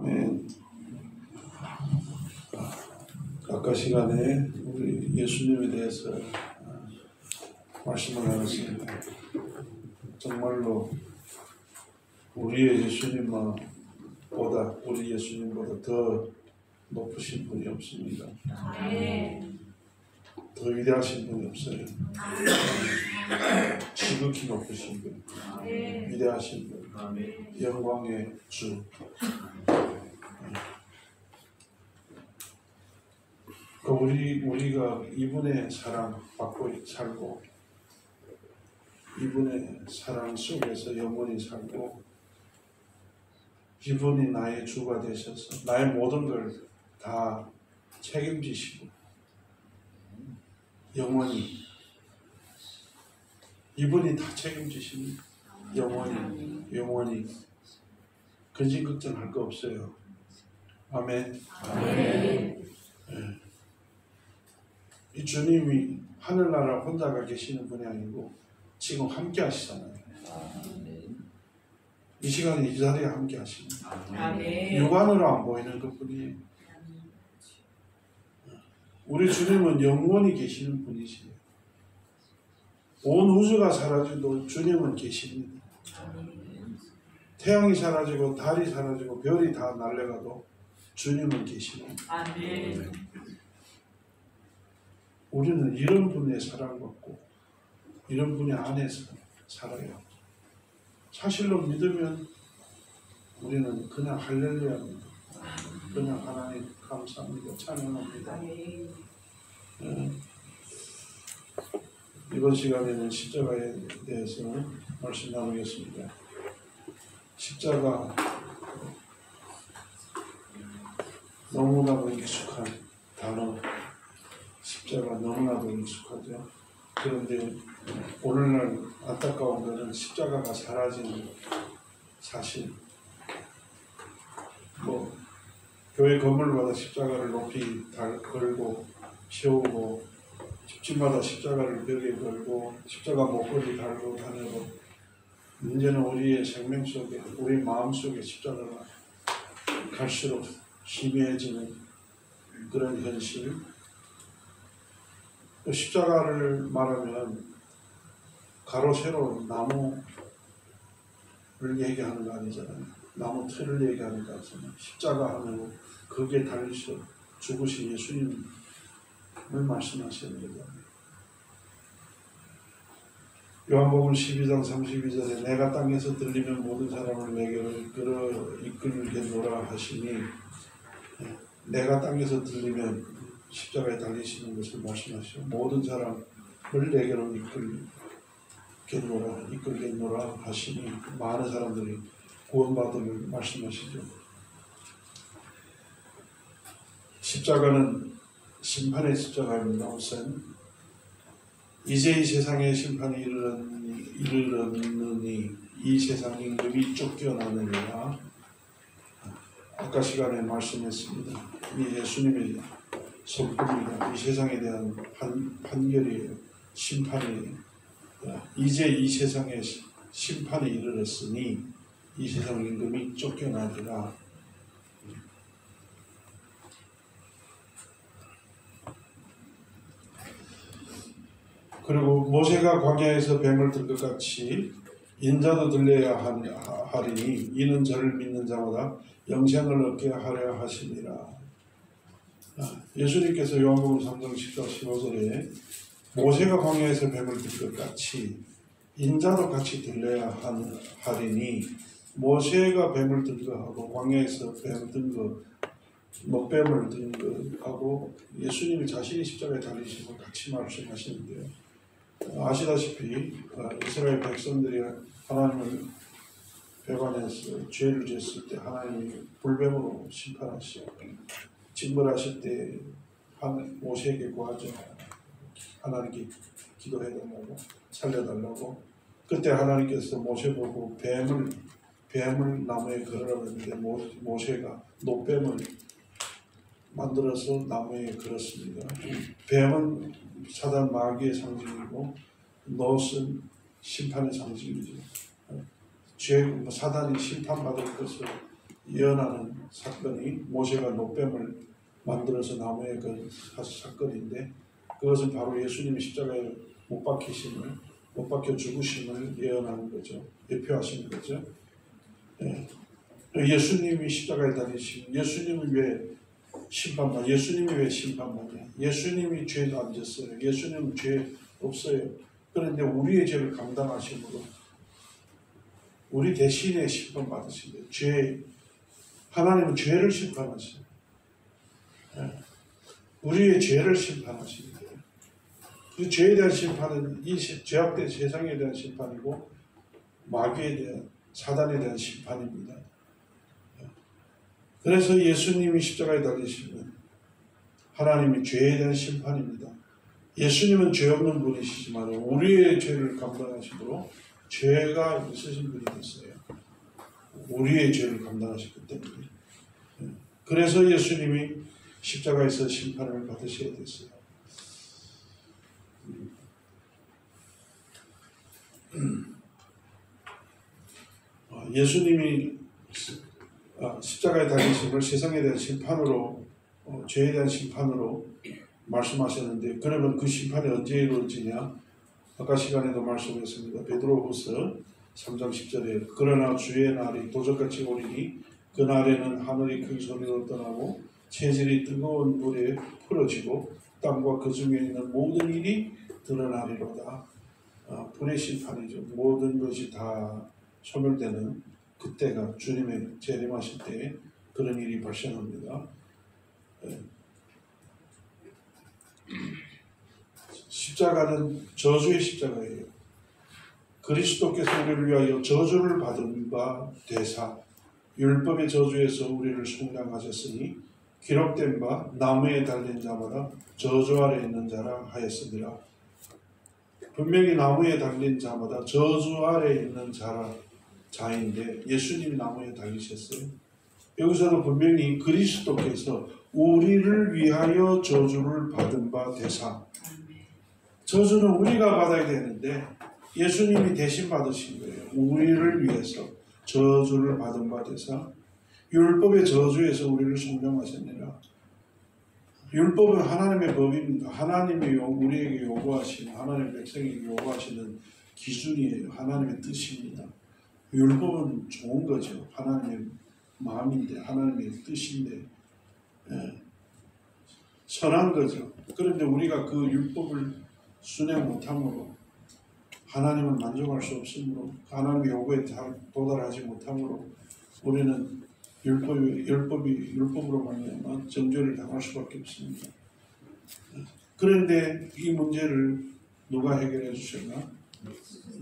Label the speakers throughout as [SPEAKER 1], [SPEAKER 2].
[SPEAKER 1] 아멘. 아까 시간에 우리 예수님에 대해서 말씀을 나눴습니다. 정말로 우리 예수님보다 더 높으신 분이 없습니다. 더 위대하신 분이 없어요. 지극히 높으신 분, 위대하신 분, 영광의 주. 우리가 이분의 사랑 받고 살고, 이분의 사랑 속에서 영원히 살고, 이분이 나의 주가 되셔서 나의 모든 걸 다 책임지시고, 영원히 이분이 다 책임지십니다. 영원히 근심걱정할 거 없어요. 아멘. 네. 이 주님이 하늘나라 혼자가 계시는 분이 아니고 지금 함께 하시잖아요. 이 시간에 이 자리에 함께 하십니다. 육안으로 안 보이는 것뿐이에요. 우리 주님은 영원히 계시는 분이시에요. 온 우주가 사라져도 주님은 계십니다. 태양이 사라지고 달이 사라지고 별이 다 날아가도 주님은 계십니다. 우리는 이런 분의 사랑받고 이런 분의 안에서 살아요. 사실로 믿으면 우리는 그냥 할렐루야입니다. 그냥 하나님 감사합니다. 찬양합니다. 이번 시간에는 십자가에 대해서 말씀 나누겠습니다. 십자가 너무나도 익숙한 단어, 십자가 너무나도 익숙하죠. 그런데 오늘날 안타까운 것은 십자가가 사라지는 사실. 교회 건물마다 십자가를 높이 걸고 세우고, 집집마다 십자가를 벽에 걸고 십자가 목걸이 달고 다니고, 문제는 우리의 생명 속에, 우리 마음 속에 십자가가 갈수록 희미해지는 그런 현실. 또 십자가를 말하면 가로 세로 나무를 얘기하는 거 아니잖아요. 나무 틀을 얘기하는 거 아니잖아요. 십자가 하면 거기에 달리셔 죽으신 예수님을 말씀하시는 거잖아요. 요한복음 12장 32절에 내가 땅에서 들리면 모든 사람을 내게로 이끌겠노라 하시니, 내가 땅에서 들리면 십자가에 달리시는 것을 말씀하시죠. 모든 사람을 내게로 이끌겠노라 하시니 많은 사람들이 구원받음을 말씀하시죠. 십자가는 심판의 십자가입니다. 우선 이제 이 세상에 심판이 이르렀느니 이 세상 임금이 쫓겨나느니라. 아까 시간에 말씀했습니다. 이 예수님의 손금이다. 이 세상에 대한 판결이에요. 심판이에요. 이제 이 세상에 심판이 이르렀으니 이 세상 임금이 쫓겨나리라. 그리고 모세가 광야에서 뱀을 들 것 같이 인자도 들려야 하리니 이는 저를 믿는 자마다 영생을 얻게 하려 하시니라. 예수님께서 요한복음 3장 14, 15절에 모세가 광야에서 뱀을 들 것 같이 인자도 같이 들려야 하리니, 모세가 뱀을 든 거하고 광야에서 뱀을 든 거, 먹뱀을 든 거하고 예수님이 자신이 십자가에 달리신 걸 같이 말씀하시는데요. 아시다시피 이스라엘 백성들이 하나님을 배반해서 죄를 지었을 때 하나님이 불뱀으로 심판하시고, 징벌하실 때 모세에게 구하죠. 하나님께 기도해달라고, 살려달라고. 그때 하나님께서 모세 보고 뱀을 나무에 걸으라고 했는데 모세가 노뱀을 만들어서 나무에 걸었습니다. 뱀은 사단 마귀의 상징이고 노은 심판의 상징이죠. 사단이 심판받을 것을 예언하는 사건이 모세가 노뱀을 만들어서 나무에 그 사건인데, 그것은 바로 예수님이 십자가에 못 박혀 죽으심을 예언하는 거죠. 예표하시는 거죠. 예. 예수님이 십자가에 달리신, 예수님이 왜 심판받냐? 예수님이 왜 심판받냐? 예수님이 죄도 안 졌어요. 예수님은 죄 없어요. 그런데 우리의 죄를 감당하심으로 우리 대신에 심판받으신 거예요. 하나님은 죄를 심판하셔요. 예. 우리의 죄를 심판하시는 거예요. 그 죄에 대한 심판은 이 죄악된 세상에 대한 심판이고 마귀에 대한, 사단에 대한 심판입니다. 그래서 예수님이 십자가에 달리시면 하나님이 죄에 대한 심판입니다. 예수님은 죄 없는 분이시지만 우리의 죄를 감당하심으로 죄가 있으신 분이 됐어요. 우리의 죄를 감당하셨기 때문에. 그래서 예수님이 십자가에서 심판을 받으셔야 됐어요. 예수님이 십자가에 달리심을 세상에 대한 심판으로, 죄에 대한 심판으로 말씀하셨는데, 그러면 그 심판이 언제 이루어지냐? 아까 시간에도 말씀했습니다. 베드로후서 3장 10절에 그러나 주의 날이 도적같이 오리니 그날에는 하늘이 큰 소리로 떠나고 체질이 뜨거운 불에 풀어지고 땅과 그 중에 있는 모든 일이 드러나리로다. 불의 심판이죠. 모든 것이 다 소멸되는 그때가 주님의 재림하실 때 그런 일이 발생합니다. 십자가는 저주의 십자가예요. 그리스도께서 우리를 위하여 저주를 받은 바 되사 율법의 저주에서 우리를 속량하셨으니 기록된 바 나무에 달린 자마다 저주 아래 있는 자라 하였습니다. 분명히 나무에 달린 자마다 저주 아래 있는 자인데 예수님이 나무에 달리셨어요. 여기서도 분명히 그리스도께서 우리를 위하여 저주를 받은 바 되사, 저주는 우리가 받아야 되는데 예수님이 대신 받으신 거예요. 우리를 위해서 저주를 받은 바 되사 율법의 저주에서 우리를 속량하셨느니라. 율법은 하나님의 법입니다. 하나님이 우리에게 요구하시는, 하나님의 백성에게 요구하시는 기준이에요. 하나님의 뜻입니다. 율법은 좋은 거죠. 하나님의 마음인데, 하나님의 뜻인데, 선한 거죠. 그런데 우리가 그 율법을 순행 못함으로, 하나님을 만족할 수 없으므로, 하나님의 요구에 도달하지 못함으로 우리는 율법으로 말미암아 정죄를 당할 수밖에 없습니다. 그런데 이 문제를 누가 해결해 주셨나?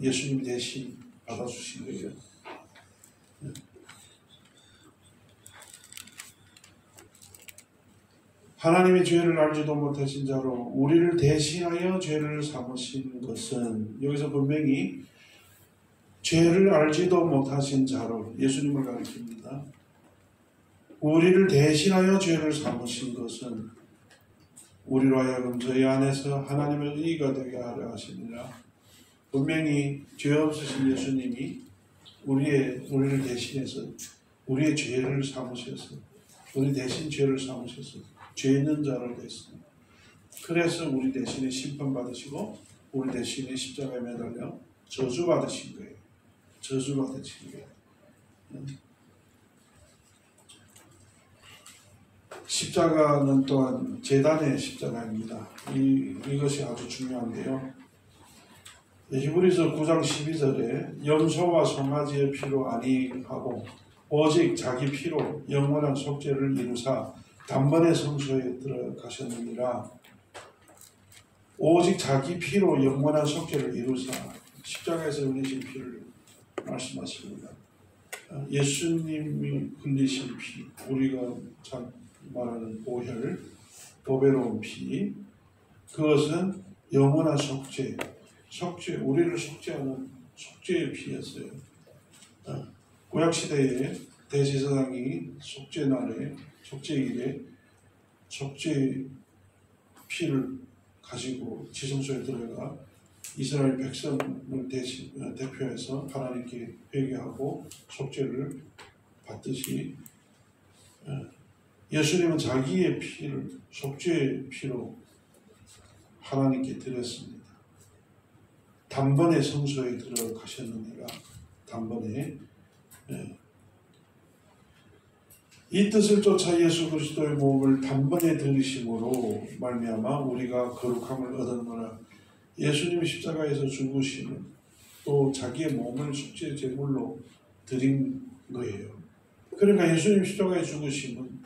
[SPEAKER 1] 예수님이 대신 받아주신 거예요. 하나님의 죄를 알지도 못하신 자로 우리를 대신하여 죄를 삼으신 것은, 여기서 분명히 죄를 알지도 못하신 자로 예수님을 가리킵니다. 우리를 대신하여 죄를 삼으신 것은 우리로 하여금 저희 안에서 하나님의 의가 되게 하려 하시니라. 분명히 죄 없으신 예수님이 우리를 대신해서 우리의 죄를 삼으셔서, 우리 대신 죄를 삼으셔서 죄 있는 자를 됐습니다. 그래서 우리 대신에 심판받으시고 우리 대신에 십자가에 매달려 저주받으신 거예요. 저주받으신 거예요. 십자가는 또한 제단의 십자가입니다. 이것이 아주 중요한데요. 히브리서 9장 12절에 염소와 송아지의 피로 아니하고 오직 자기 피로 영원한 속죄를 이루사 단번에 성소에 들어가셨느니라. 오직 자기 피로 영원한 속죄를 이루사, 십자가에서 흘리신 피를 말씀하십니다. 예수님이 흘리신 피, 우리가 참 말하는 보혈, 보배로운 피, 그것은 영원한 속죄, 우리를 속죄하는 속죄의 피였어요. 구약시대에 대제사장이 속죄날에, 속죄일에 속죄 피를 가지고 지성소에 들어가 이스라엘 백성을 대표해서 하나님께 회개하고 속죄를 받듯이 예수님은 자기의 피를 속죄의 피로 하나님께 드렸습니다. 단번에 성소에 들어가셨느니라. 단번에. 이 뜻을 쫓아 예수 그리스도의 몸을 단번에 들이심으로 말미암아 우리가 거룩함을 얻었노라. 예수님이 십자가에서 죽으시는 또 자기의 몸을 속죄 제물로 드린 거예요. 그러니까 예수님 십자가에 죽으심은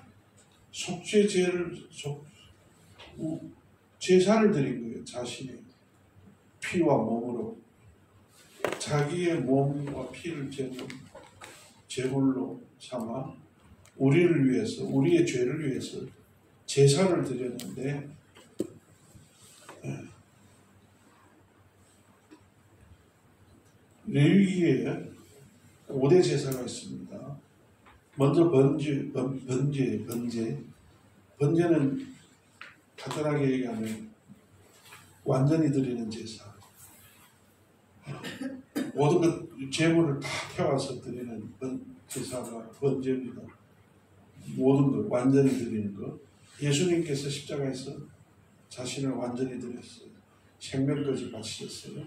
[SPEAKER 1] 제사를 드린 거예요. 자신의 피와 몸으로 자기의 몸과 피를 제물로 삼아 우리를 위해서, 우리의 죄를 위해서 제사를 드렸는데, 레위기에 5대 제사가 있습니다. 먼저 번제는 간단하게 얘기하면 완전히 드리는 제사. 모든 것 제물을 다 태워서 드리는 제사가 번제입니다. 모든 것 완전히 드리는 것. 예수님께서 십자가에서 자신을 완전히 드렸어요. 생명까지 바치셨어요.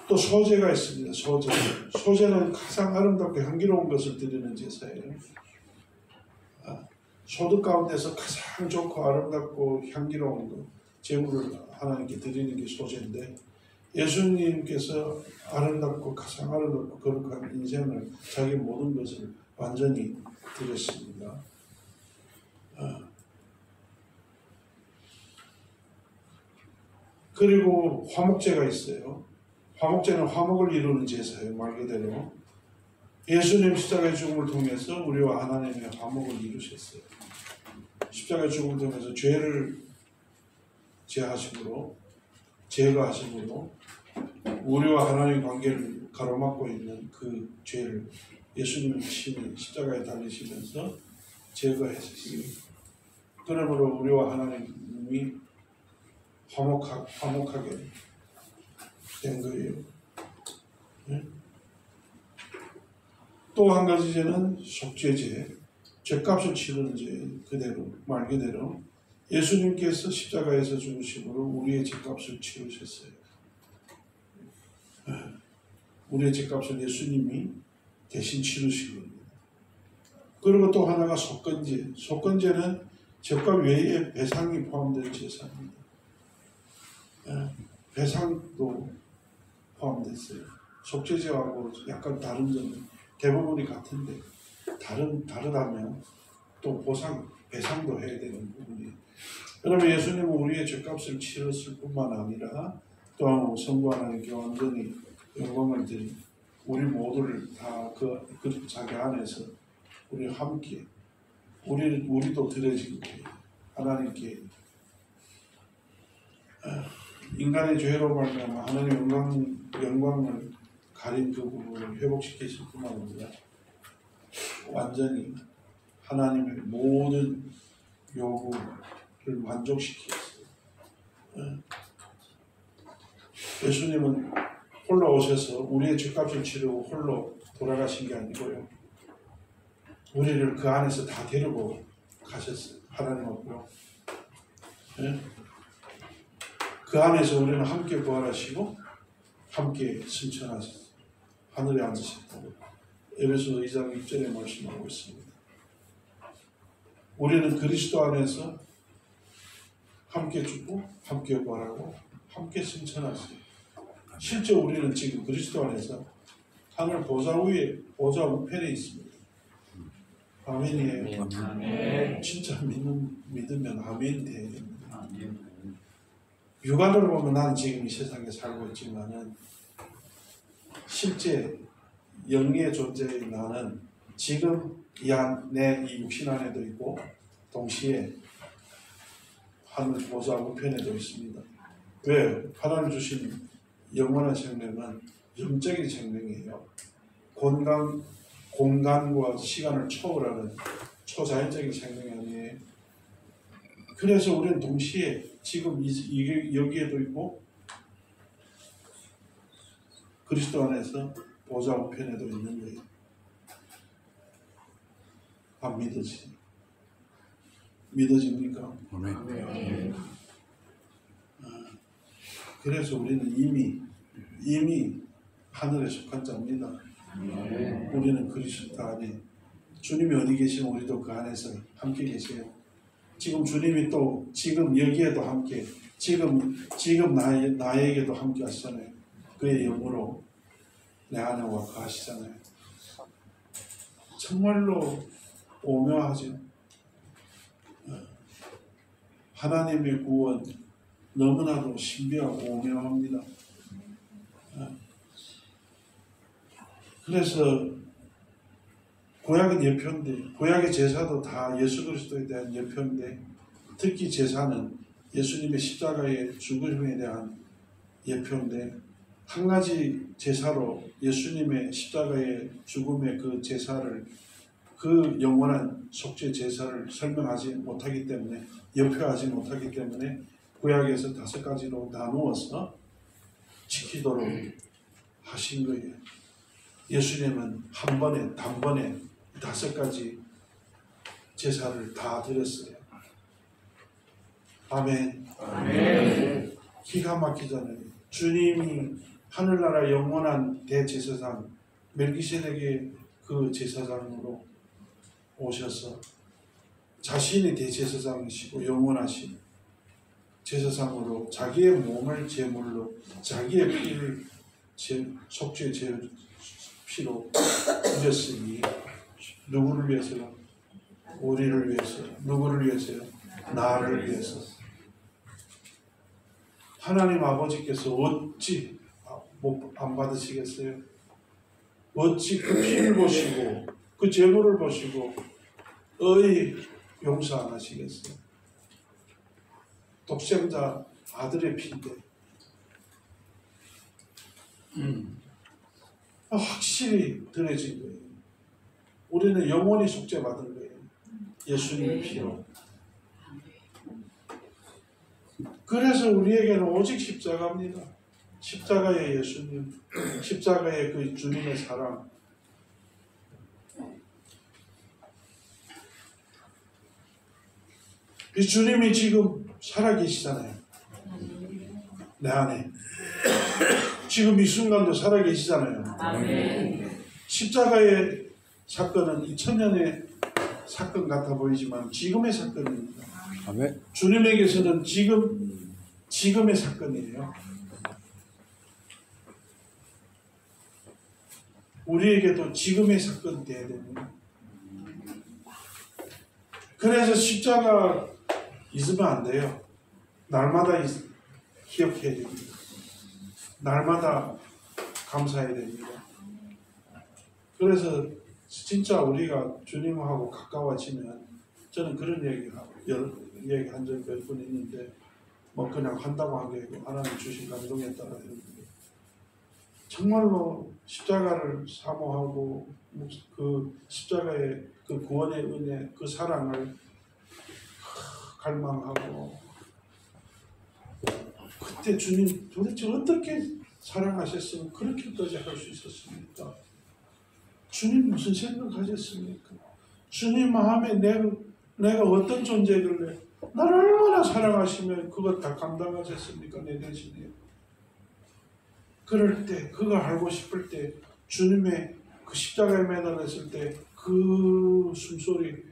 [SPEAKER 1] 또 소제가 있습니다. 소제는 가장 아름답고 향기로운 것을 드리는 제사예요. 소득 가운데서 가장 좋고 아름답고 향기로운 것, 제물을 하나님께 드리는 게 소제인데, 예수님께서 가장 아름답고 거룩한 인생을, 자기 모든 것을 완전히 드렸습니다. 그리고 화목제가 있어요. 화목제는 화목을 이루는 제사예요. 말 그대로 예수님 십자가의 죽음을 통해서 우리와 하나님의 화목을 이루셨어요. 십자가의 죽음을 통해서 죄를 제하심으로, 제거하심으로 우리와 하나님의 관계를 가로막고 있는 그 죄를 예수님은 친히 십자가에 달리시면서 제거하셨어요. 그러므로 우리와 하나님이 화목하게 된 거예요. 네? 또 한 가지 죄는 속죄죄, 죄값을 치르는 죄. 말 그대로 예수님께서 십자가에서 죽으심으로 우리의 죄값을 치르셨어요. 우리의 죄값을 예수님이 대신 치르신 겁니다. 그리고 또 하나가 속건제. 속건제는 죄값 외에 배상이 포함된 제사입니다. 배상도 포함됐어요. 속죄제하고 약간 다른 점은 대부분이 같은데 다르다면 또 배상도 해야 되는 부분이. 그러면 예수님은 우리의 죄값을 치렀을 뿐만 아니라 또 성부 하나님께 완전히 영광을 드린 우리 모두를 다 그 자기 안에서 우리 함께 우리도 드려진 거예요. 하나님께 인간의 죄로 말미암아 하나님의 영광을 가린 그 부분을 회복시키실 뿐만 아니라 완전히 하나님의 모든 요구를 만족시키셨어요. 예수님은 홀로 오셔서 우리의 죄값을 치르고 홀로 돌아가신 게 아니고요. 우리를 그 안에서 다 데리고 가셨어요. 하나님 앞으로. 그 안에서 우리는 함께 부활하시고 함께 승천하셨어요. 하늘에 앉으셨다고 에베소 2장 6절에 말씀하고 있습니다. 우리는 그리스도 안에서 함께 죽고 함께 부활하고 함께 승천하세요. 실제 우리는 지금 그리스도 안에서 하늘 보좌 우편에 있습니다. 아멘이에요. 아멘. 진짜 믿으면 아멘 돼야 됩니다. 아멘. 육안으로 보면 난 지금 이 세상에 살고 있지만은 실제 영리의 존재인 나는 지금 내 이 육신 안에도 있고 동시에 하늘 보좌 우편에도 있습니다. 왜? 하나님 주신 영원한 생명은 영적인 생명이에요. 공간과 시간을 초월하는 초자연적인 생명이 아니에요. 그래서 우리는 동시에 지금 여기에도 있고 그리스도 안에서 보좌 우편에도 있는 거예요. 안 믿어집니까?
[SPEAKER 2] 아멘.
[SPEAKER 1] 그래서 우리는 이미 하늘에 속한 자입니다. 우리는 그리스도 안에, 주님이 어디 계시면 우리도 그 안에서 함께 계세요. 지금 주님이 또 지금 여기에도 함께, 지금 나에게도 함께 하시잖아요. 그의 영으로 내 안에 와 거하시잖아요. 정말로 오묘하죠. 하나님의 구원 너무나도 신비하고 오묘합니다. 그래서 구약은 예표인데, 구약의 제사도 다 예수 그리스도에 대한 예표인데, 특히 제사는 예수님의 십자가의 죽음에 대한 예표인데, 한 가지 제사로 예수님의 십자가의 죽음의 그 제사를, 그 영원한 속죄 제사를 설명하지 못하기 때문에, 예표하지 못하기 때문에 구약에서 5가지로 나누어서 지키도록 하신 거예요. 예수님은 한 번에 단번에 5가지 제사를 다 드렸어요. 아멘.
[SPEAKER 2] 아멘.
[SPEAKER 1] 기가 막히잖아요. 주님이 하늘나라 영원한 대제사장 멜기세덱의 그 제사장으로 오셔서 자신이 대제사장이시고 영원하신 제사장으로 자기의 몸을 제물로, 자기의 피를 속죄 피로 드렸으니 누구를 위해서요? 우리를 위해서요. 누구를 위해서요? 나를 위해서. 하나님 아버지께서 어찌 안 받으시겠어요? 어찌 그 피를 보시고 그 제물을 보시고 용서 안 하시겠어요? 독생자 아들의 피인데 확실히 드려진 거예요. 우리는 영원히 속죄받은 거예요. 예수님의 피로. 그래서 우리에게는 오직 십자가입니다. 십자가의 예수님, 십자가의 그 주님의 사랑. 이 주님이 지금 살아계시잖아요. 내 안에. 지금 이 순간도 살아계시잖아요. 십자가의 사건은 2000년의 사건 같아 보이지만 지금의 사건입니다.
[SPEAKER 2] 아멘.
[SPEAKER 1] 주님에게서는 지금의 사건이에요. 우리에게도 지금의 사건이 돼야 됩니다. 그래서 십자가 잊으면 안 돼요. 날마다 기억해야 됩니다. 날마다 감사해야 됩니다. 그래서 진짜 우리가 주님하고 가까워지면, 저는 그런 얘기 한 적 몇 번 있는데, 뭐 그냥 한다고 한 게 아니고 하나님 주신 감동에 따라 했는데, 정말로 십자가를 사모하고 그 십자가의 그 구원의 은혜, 그 사랑을 갈망하고, 그때 주님 도대체 어떻게 사랑하셨으면 그렇게까지 할 수 있었습니까? 주님 무슨 생각하셨습니까? 주님 마음에 내가 어떤 존재길래 나를 얼마나 사랑하시면 그것 다 감당하셨습니까? 내 대신에. 그럴 때, 그걸 알고 싶을 때, 주님의 그 십자가에 매달렸을 때 그 숨소리,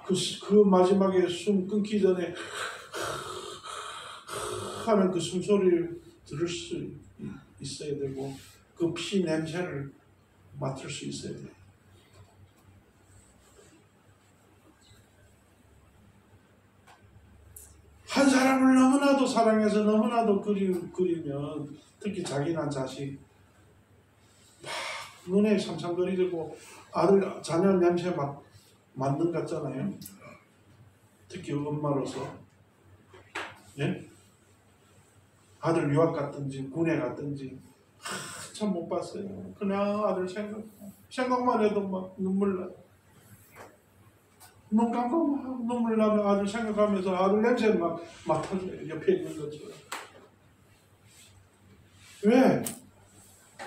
[SPEAKER 1] 그 마지막에 숨 끊기 전에 하는 그 숨소리를 들을 수 있어야 되고, 그 피 냄새를 맡을 수 있어야 돼요. 한 사람을 너무나도 사랑해서 너무나도 그리면, 특히 자기나 자식 막 눈에 삼삼거리고 자녀 냄새 맡는 것 같잖아요. 특히 엄마로서. 예? 아들 유학 갔든지 군에 갔든지 참 못 봤어요. 그냥 아들 생각만 해도 막 눈물 나요. 눈 감고 막 눈물 나면 아들 생각하면서 아들 냄새 막 맡아줘요. 옆에 있는 것처럼. 왜?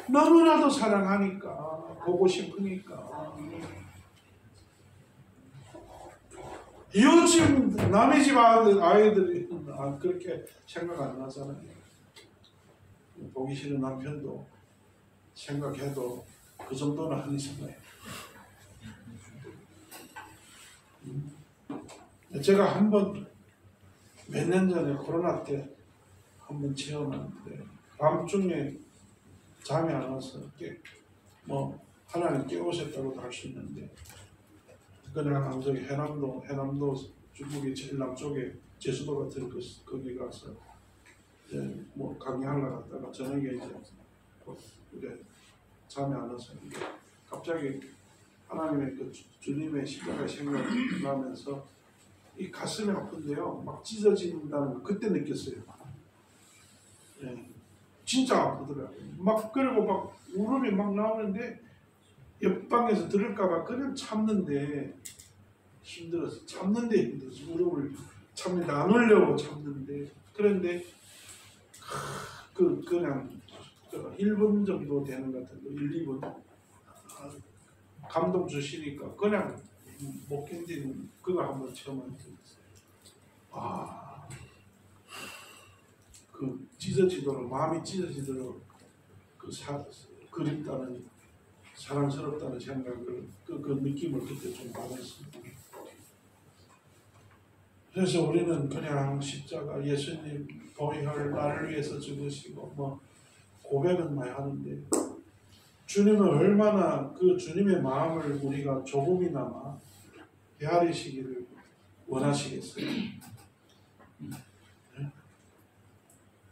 [SPEAKER 1] 너무나도 사랑하니까, 보고 싶으니까. 요즘 남의 집 아이들이 그렇게 생각 안 나잖아요. 보기 싫은 남편도 생각해도 그 정도는 아니잖아요. 제가 한번 몇 년 전에 코로나 때 한번 체험했는데 밤중에 잠이 안 와서 하나님 깨우셨다고도 할 수 있는데 그냥 저기 해남도 중국의 제일 남쪽에 제주도 같은 거기 가서 이제 강의하러 갔다가 저녁에 이제 잠이 안 와서 갑자기 하나님의 그 주님의 십자가의 생각이 나면서 이 가슴이 아픈데요, 막 찢어진다는 걸 그때 느꼈어요. 예, 진짜 아프더라고요. 그리고 막 울음이 막 나오는데 옆방에서 들을까봐 그냥 참는데 힘들어서 울음을 참는데 안 울려고 참는데 그런데 그냥 1분 정도 되는 것 같은데 1, 2분 감동 주시니까 그냥 못 견디는 그거 한번 체험한 적이 있어요. 그 찢어지도록 마음이 찢어지도록 그립다는 사랑스럽다는 생각을 그 느낌을 그때 좀 받았습니다. 그래서 우리는 그냥 십자가 예수님 보혈 나를 위해서 죽으시고 고백은 많이 하는데 주님은 얼마나 그 주님의 마음을 우리가 조금이나마 헤아리시기를 원하시겠어요?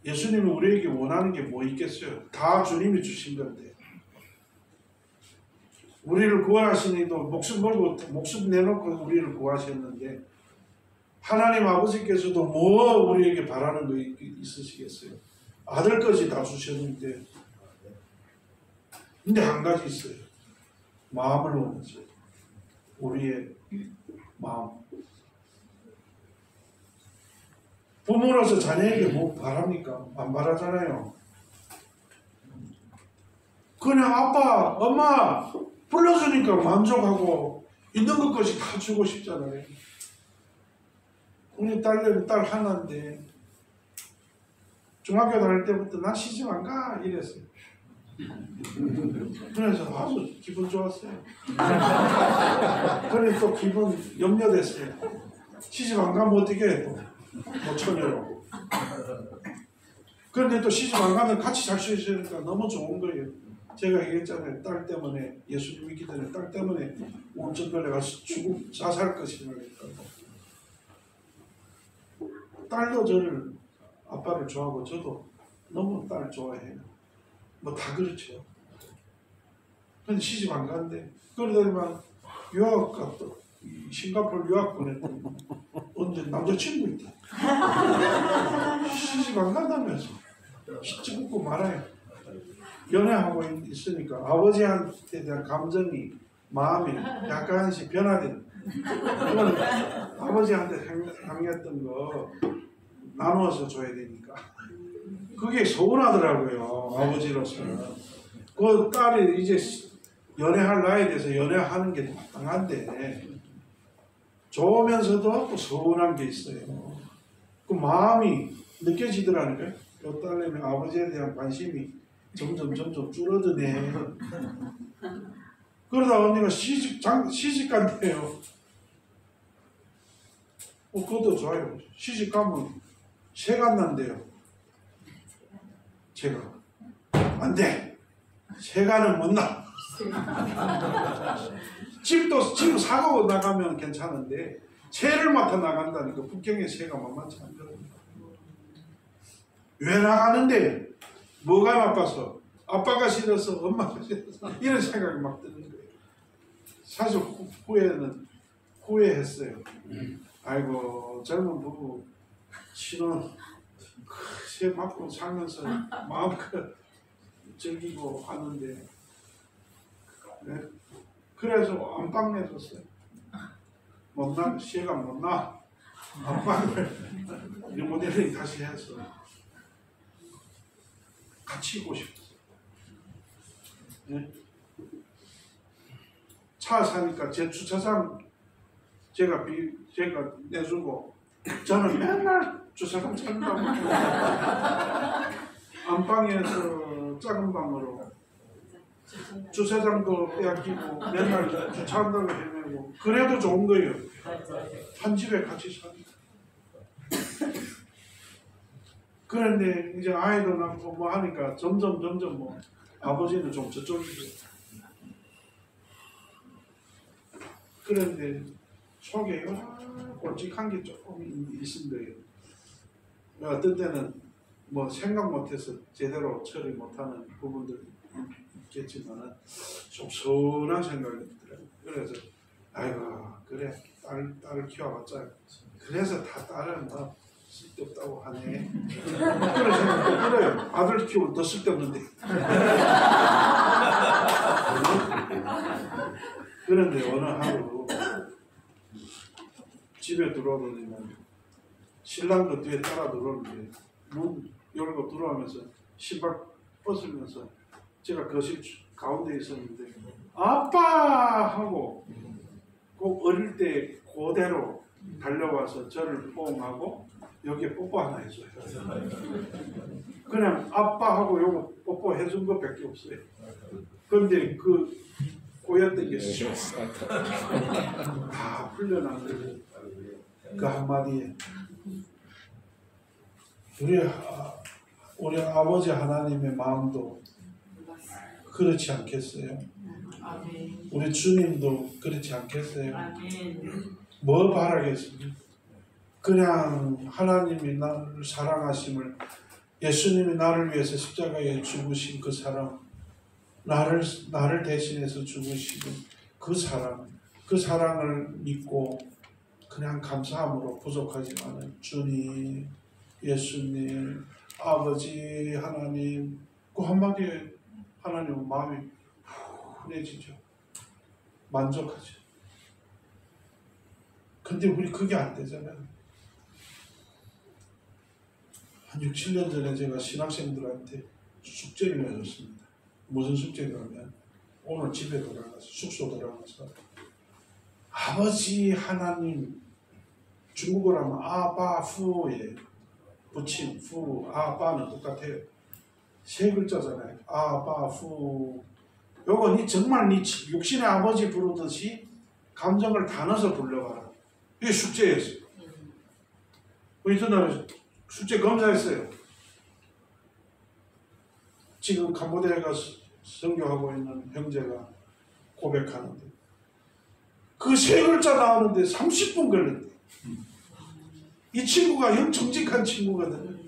[SPEAKER 1] 예수님이 우리에게 원하는 게 뭐 있겠어요? 다 주님이 주신 건데 우리를 구원하시니도 목숨 내놓고 우리를 구하셨는데 하나님 아버지께서도 뭐 우리에게 바라는 거 있으시겠어요? 아들까지 다 주셨는데 근데 한 가지 있어요. 마음을 원하죠. 우리의 마음. 부모로서 자녀에게 뭐 바랍니까? 안 바라잖아요. 그냥 아빠, 엄마 불러주니까 만족하고 있는 것까지 다 주고 싶잖아요. 우리 딸 하나인데 중학교 다닐 때부터 난 시집 안 가 이랬어요. 그래서 아주 기분 좋았어요. 그래 또 기분 염려됐어요. 시집 안 가면 어떻게 해? 또 처녀로. 그런데 또 시집 안 가면 같이 살 수 있으니까 너무 좋은 거예요. 제가 얘기했잖아요. 딸 때문에 예수님 믿기 전에 딸 때문에 우울증 걸려가서 자살 것이라고 했다고. 딸도 저를 아빠를 좋아하고 저도 너무 딸 좋아해요. 다 그렇죠. 근데 시집 안 가는데 그러더니만 유학 갔다 싱가포르 유학 보냈더니 언제 남자친구 있다. 시집 안 간다면서 시집 웃고 말아요. 연애하고 있으니까 아버지한테 대한 감정이 마음이 약간씩 변화된. 아버지한테 향했던 거 나누어서 줘야 되니까 그게 서운하더라고요. 아버지로서는. 그 딸이 이제 연애할 나이에 대해서 연애하는 게 마땅한데 좋으면서도 또 서운한 게 있어요. 그 마음이 느껴지더라니까요. 이 딸내미 아버지에 대한 관심이 점점 줄어드네. 그러다 언니가 시집 간대요. 그것도 좋아요. 시집 가면 새가 난대요. 제가 안 돼. 새가는 못 나. 집도 사고 나가면 괜찮은데 새를 맡아 나간다니까 북경에 새가 만만치 않더라고요. 왜 나가는데? 뭐가 나빠서? 아빠가 싫어서 엄마가 싫어서 이런 생각이 막 드는 거예요. 사실 후회했어요. 아이고 젊은 부부 신혼 새 맞고 살면서 마음껏 즐기고 하는데 네? 그래서 안방 내줬어요. 못나 새가 못나 안방을 리모델링 다시 해서 같이 있고 싶었어요. 예? 차 사니까 제 주차장 제가 내주고 저는 맨날 주차장 찾는다고 안방에서 작은 방으로 주차장도 빼앗기고 맨날 주차한다고 헤매고 그래도 좋은 거예요. 한 집에 같이 사니까. 그런데 이제 아이도 낳고 뭐 하니까 점점 뭐 아버지는 좀 저쪽이고 그런데 속에 꼴찍한 게 조금 있은 거예요. 어떤 때는 뭐 생각 못해서 제대로 처리 못하는 부분들이 있겠지만 좀 선한 생각이 들어요. 그래서 아이고 그래 딸을 키워봤자 그래서 다 딸은 뭐 쓸데없다고 하네. 그런 생각도 들어요. 아들 키우면 더 쓸데없는데. 그런데 어느 하루 집에 들어오더니만 신랑도 뒤에 따라 들어오는데 문 열고 들어오면서 신발 벗으면서 제가 거실 가운데 있었는데 아빠 하고 꼭 어릴 때 그대로 달려와서 저를 뽀옹하고 여기에 뽀뽀 하나 해줘요. 그냥 아빠하고 요거 뽀뽀 해준 것밖에 없어요. 그런데 그 꼬였던 게 다 풀려난 거예요. 그 한마디에 우리 아버지 하나님의 마음도 그렇지 않겠어요? 우리 주님도 그렇지 않겠어요? 뭐 바라겠습니까? 그냥 하나님이 나를 사랑하심을 예수님이 나를 위해서 십자가에 죽으신 그 사랑 나를 대신해서 죽으시는 그 사랑을 믿고 그냥 감사함으로 부족하지만 주님, 예수님, 아버지 하나님 그 한마디에 하나님은 마음이 푸해지죠. 만족하죠. 근데 우리 그게 안 되잖아요. 한 6, 7년 전에 제가 신학생들한테 숙제를 내줬습니다. 무슨 숙제냐면 오늘 집에 돌아가서 숙소 돌아가서 아버지 하나님 중국어로 하면 아바후에 붙인 후 아바는 똑같아요. 세 글자잖아요. 아바후 요건 정말 네 육신의 아버지 부르듯이 감정을 다 넣어서 불러봐라. 이게 숙제였어요. 이튿날 숙제 검사했어요. 지금 캄보디아에 가서 선교하고 있는 형제가 고백하는데 그 세 글자 나오는데 30분 걸렸대. 이 친구가 영 정직한 친구거든요.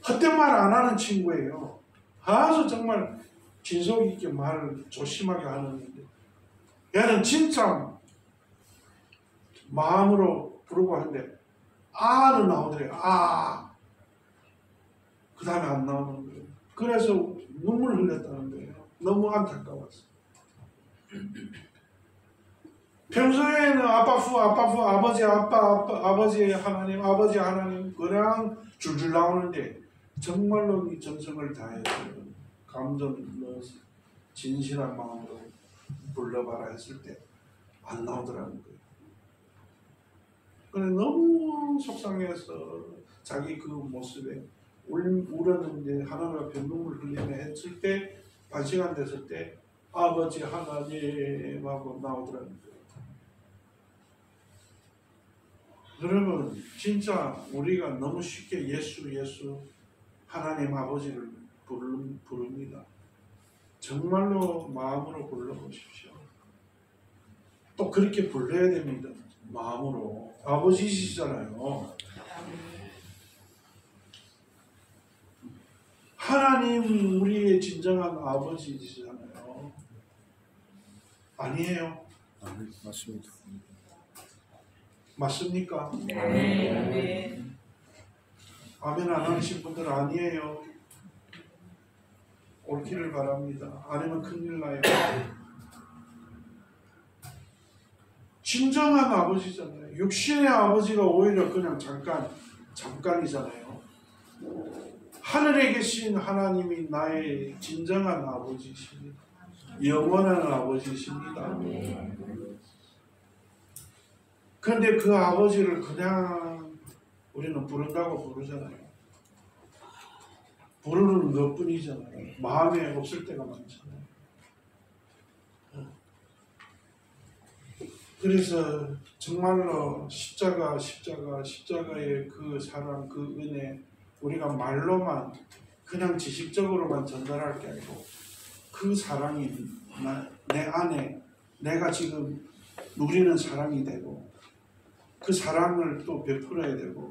[SPEAKER 1] 헛된 말 안 하는 친구예요. 아주 정말 진속 있게 말을 조심하게 하는데 얘는 진짜 마음으로 부르고 하는데 아는 나오더래요. 아. 그 다음에 안 나오는 거예요. 그래서 눈물 흘렸다는 거예요. 너무 안타까웠어요. 평소에는 아빠후 아버지 아버지 하나님 그냥 줄줄 나오는데 정말로 이 정성을 다해서 감정을 넣어서 진실한 마음으로 불러봐라 했을 때 안 나오더라는 거예요. 그래 너무 속상해서 자기 그 모습에 울었는데 하나님 앞에 눈물 흘리며 했을 때 반시간 됐을 때 아버지 하나님하고 나오더라는 거예요. 여러분 진짜 우리가 너무 쉽게 예수 하나님 아버지를 부릅니다. 정말로 마음으로 불러보십시오. 또 그렇게 불러야 됩니다. 마음으로. 아버지시잖아요. 하나님 우리의 진정한 아버지시잖아요. 아니에요?
[SPEAKER 2] 맞습니다.
[SPEAKER 1] 맞습니까?
[SPEAKER 3] 네.
[SPEAKER 1] 아멘 안 하신 분들 아니에요. 옳기를 바랍니다. 아니면 큰일 나요. 진정한 아버지잖아요. 육신의 아버지가 오히려 그냥 잠깐이잖아요. 하늘에 계신 하나님이 나의 진정한 아버지십니다. 영원한 아버지십니다. 그런데 그 아버지를 그냥 우리는 부른다고 부르잖아요. 부르는 것뿐이잖아요. 마음에 없을 때가 많잖아요. 그래서 정말로 십자가의 그 사랑, 그 은혜, 우리가 말로만 그냥 지식적으로만 전달할 게 아니고 그 사랑이 내 안에 내가 지금 누리는 사랑이 되고 그 사랑을 또 베풀어야 되고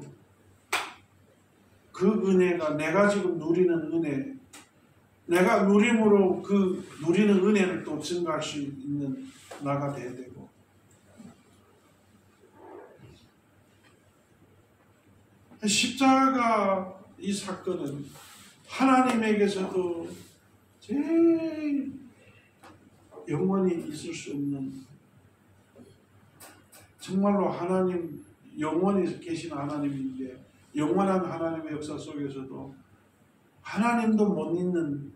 [SPEAKER 1] 그 은혜가 내가 지금 누리는 은혜, 내가 누림으로 그 누리는 은혜를 또 증가할 수 있는 나가 돼야 되고 십자가 이 사건은 하나님에게서도 제일 영원히 있을 수 없는 정말로 하나님 영원히 계신 하나님인데 영원한 하나님의 역사 속에서도 하나님도 못 잊는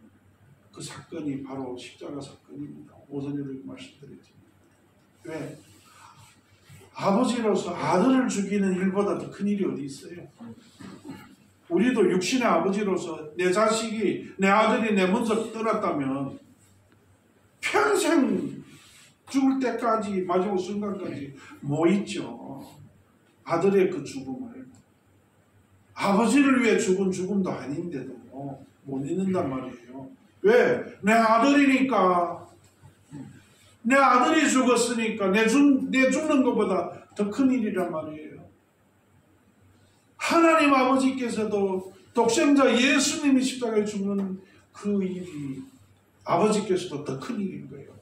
[SPEAKER 1] 그 사건이 바로 십자가 사건입니다. 오전에도 말씀드렸죠. 왜? 아버지로서 아들을 죽이는 일보다 더 큰 일이 어디 있어요? 우리도 육신의 아버지로서 내 자식이 내 아들이 내 먼저 떠났다면 평생 죽을 때까지 마지막 순간까지 못 잊죠. 아들의 그 죽음을 아버지를 위해 죽은 죽음도 아닌데도 못 잊는단 말이에요. 왜? 내 아들이니까 내 아들이 죽었으니까 내 죽는 것보다 더 큰 일이란 말이에요. 하나님 아버지께서도 독생자 예수님이 십자가에 죽는 그 일이 아버지께서도 더 큰 일인 거예요.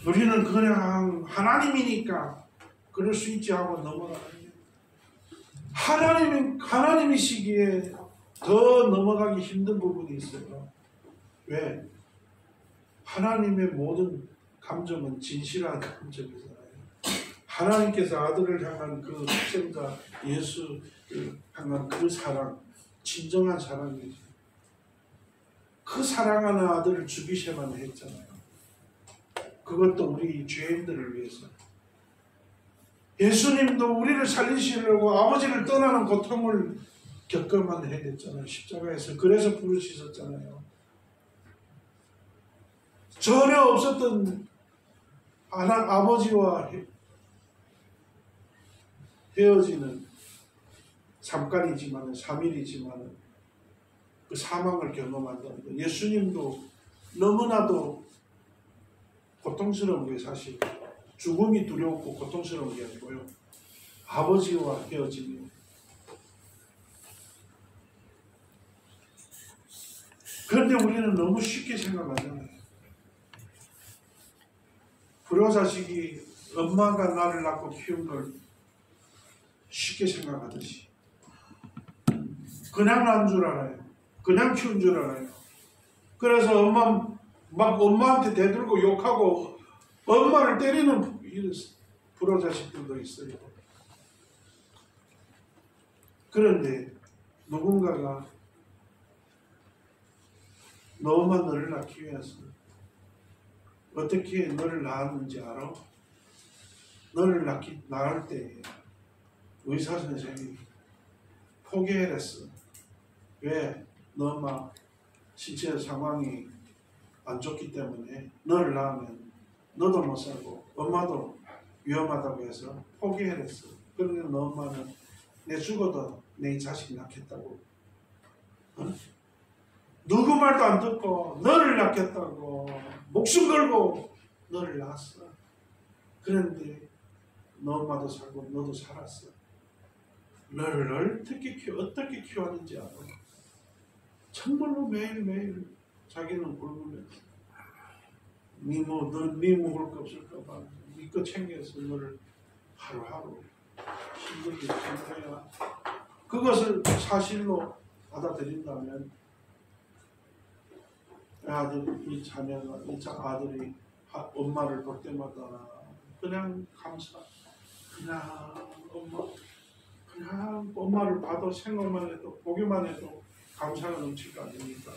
[SPEAKER 1] 우리는 그냥 하나님이니까 그럴 수 있지 하고 넘어가요. 하나님이시기에 더 넘어가기 힘든 부분이 있어요. 왜? 하나님의 모든 감정은 진실한 감정이잖아요. 하나님께서 아들을 향한 그 독생자 예수를 향한 그 사랑, 진정한 사랑이죠. 그 사랑하는 아들을 죽이셔야만 했잖아요. 그것도 우리 죄인들을 위해서. 예수님도 우리를 살리시려고 아버지를 떠나는 고통을 겪어만 해야 됐잖아요. 십자가에서. 그래서 부르시셨잖아요. 전혀 없었던 아버지와 헤어지는 잠깐이지만 3일이지만 그 사망을 경험한다는 거. 예수님도 너무나도 고통스러운 게 사실 죽음이 두렵고 고통스러운 게 아니고요. 아버지와 헤어짐이. 그런데 우리는 너무 쉽게 생각하잖아요. 불효자식이 엄마가 나를 낳고 키운 걸 쉽게 생각하듯이 그냥 낳은 줄 알아요. 그냥 키운 줄 알아요. 그래서 엄마한테 대들고 욕하고 엄마를 때리는 불효자식들도 있어요. 그런데 누군가가 너 엄마 너를 낳기 위해서 어떻게 너를 낳았는지 알아? 너를 낳을 때 의사 선생님이 포기해랬어. 왜? 너 엄마 신체 상황이 안 좋기 때문에 너를 낳으면 너도 못 살고 엄마도 위험하다고 해서 포기해랬어. 그런데 너 엄마는 내 죽어도 내 자식 낳겠다고. 어? 누구 말도 안 듣고 너를 낳겠다고 목숨 걸고 너를 낳았어. 그런데 너 엄마도 살고 너도 살았어. 너를 어떻게 키웠는지 알아? 정말로 매일매일 자기는 굶으면서 네 먹을 거 없을까 봐 네 거 챙겨서 너를 하루하루 힘들게 키워야 그것을 사실로 받아들인다면 이 자녀가 아들이 엄마를 볼 때마다 그냥 감사. 그냥 엄마를 봐도 생각만 해도 보기만 해도 감사가 넘칠 거 아닙니까?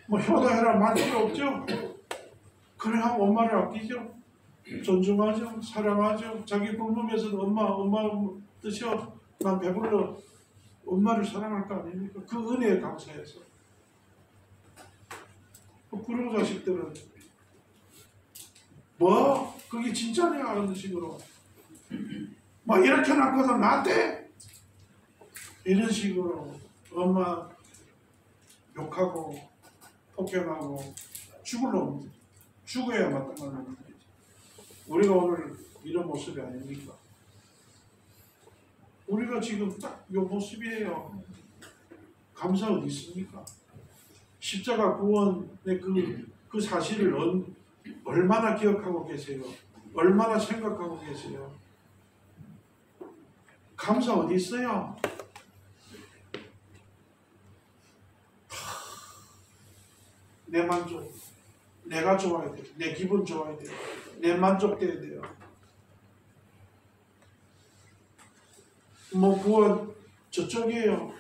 [SPEAKER 1] 뭐 효도해라 말 필요 없죠. 그래 하고 엄마를 아끼죠. 존중하죠. 사랑하죠. 자기 굶으면서도 엄마 드셔. 난 배불러. 엄마를 사랑할 거 아닙니까? 그 은혜에 감사해서. 부러운 자식들은 뭐 그게 진짜냐 하는 식으로 막 이렇게 낳고도 나한테 이런 식으로 엄마 욕하고 폭행하고 죽어야 마땅한 거죠. 우리가 오늘 이런 모습이 아닙니까? 우리가 지금 딱 이 모습이에요. 감사 어디 있습니까? 십자가 구원의 그 사실을 얼마나 기억하고 계세요? 얼마나 생각하고 계세요? 감사 어디 있어요? 내 만족, 내가 좋아야 돼요. 내 기분 좋아야 돼요. 내 만족돼야 돼요. 뭐 구원 저쪽이에요.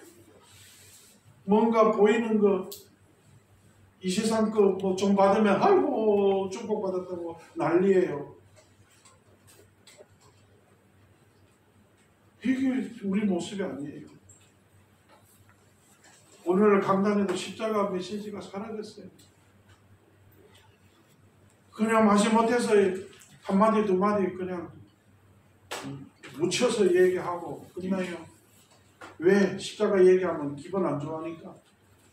[SPEAKER 1] 뭔가 보이는 거, 이 세상 거 뭐 좀 받으면 아이고 축복받았다고 난리예요. 이게 우리 모습이 아니에요. 오늘 강단에도 십자가 메시지가 사라졌어요. 그냥 마지 못해서 한마디 두마디 그냥 묻혀서 얘기하고 끝나요. 왜? 십자가 얘기하면 기분 안 좋아하니까,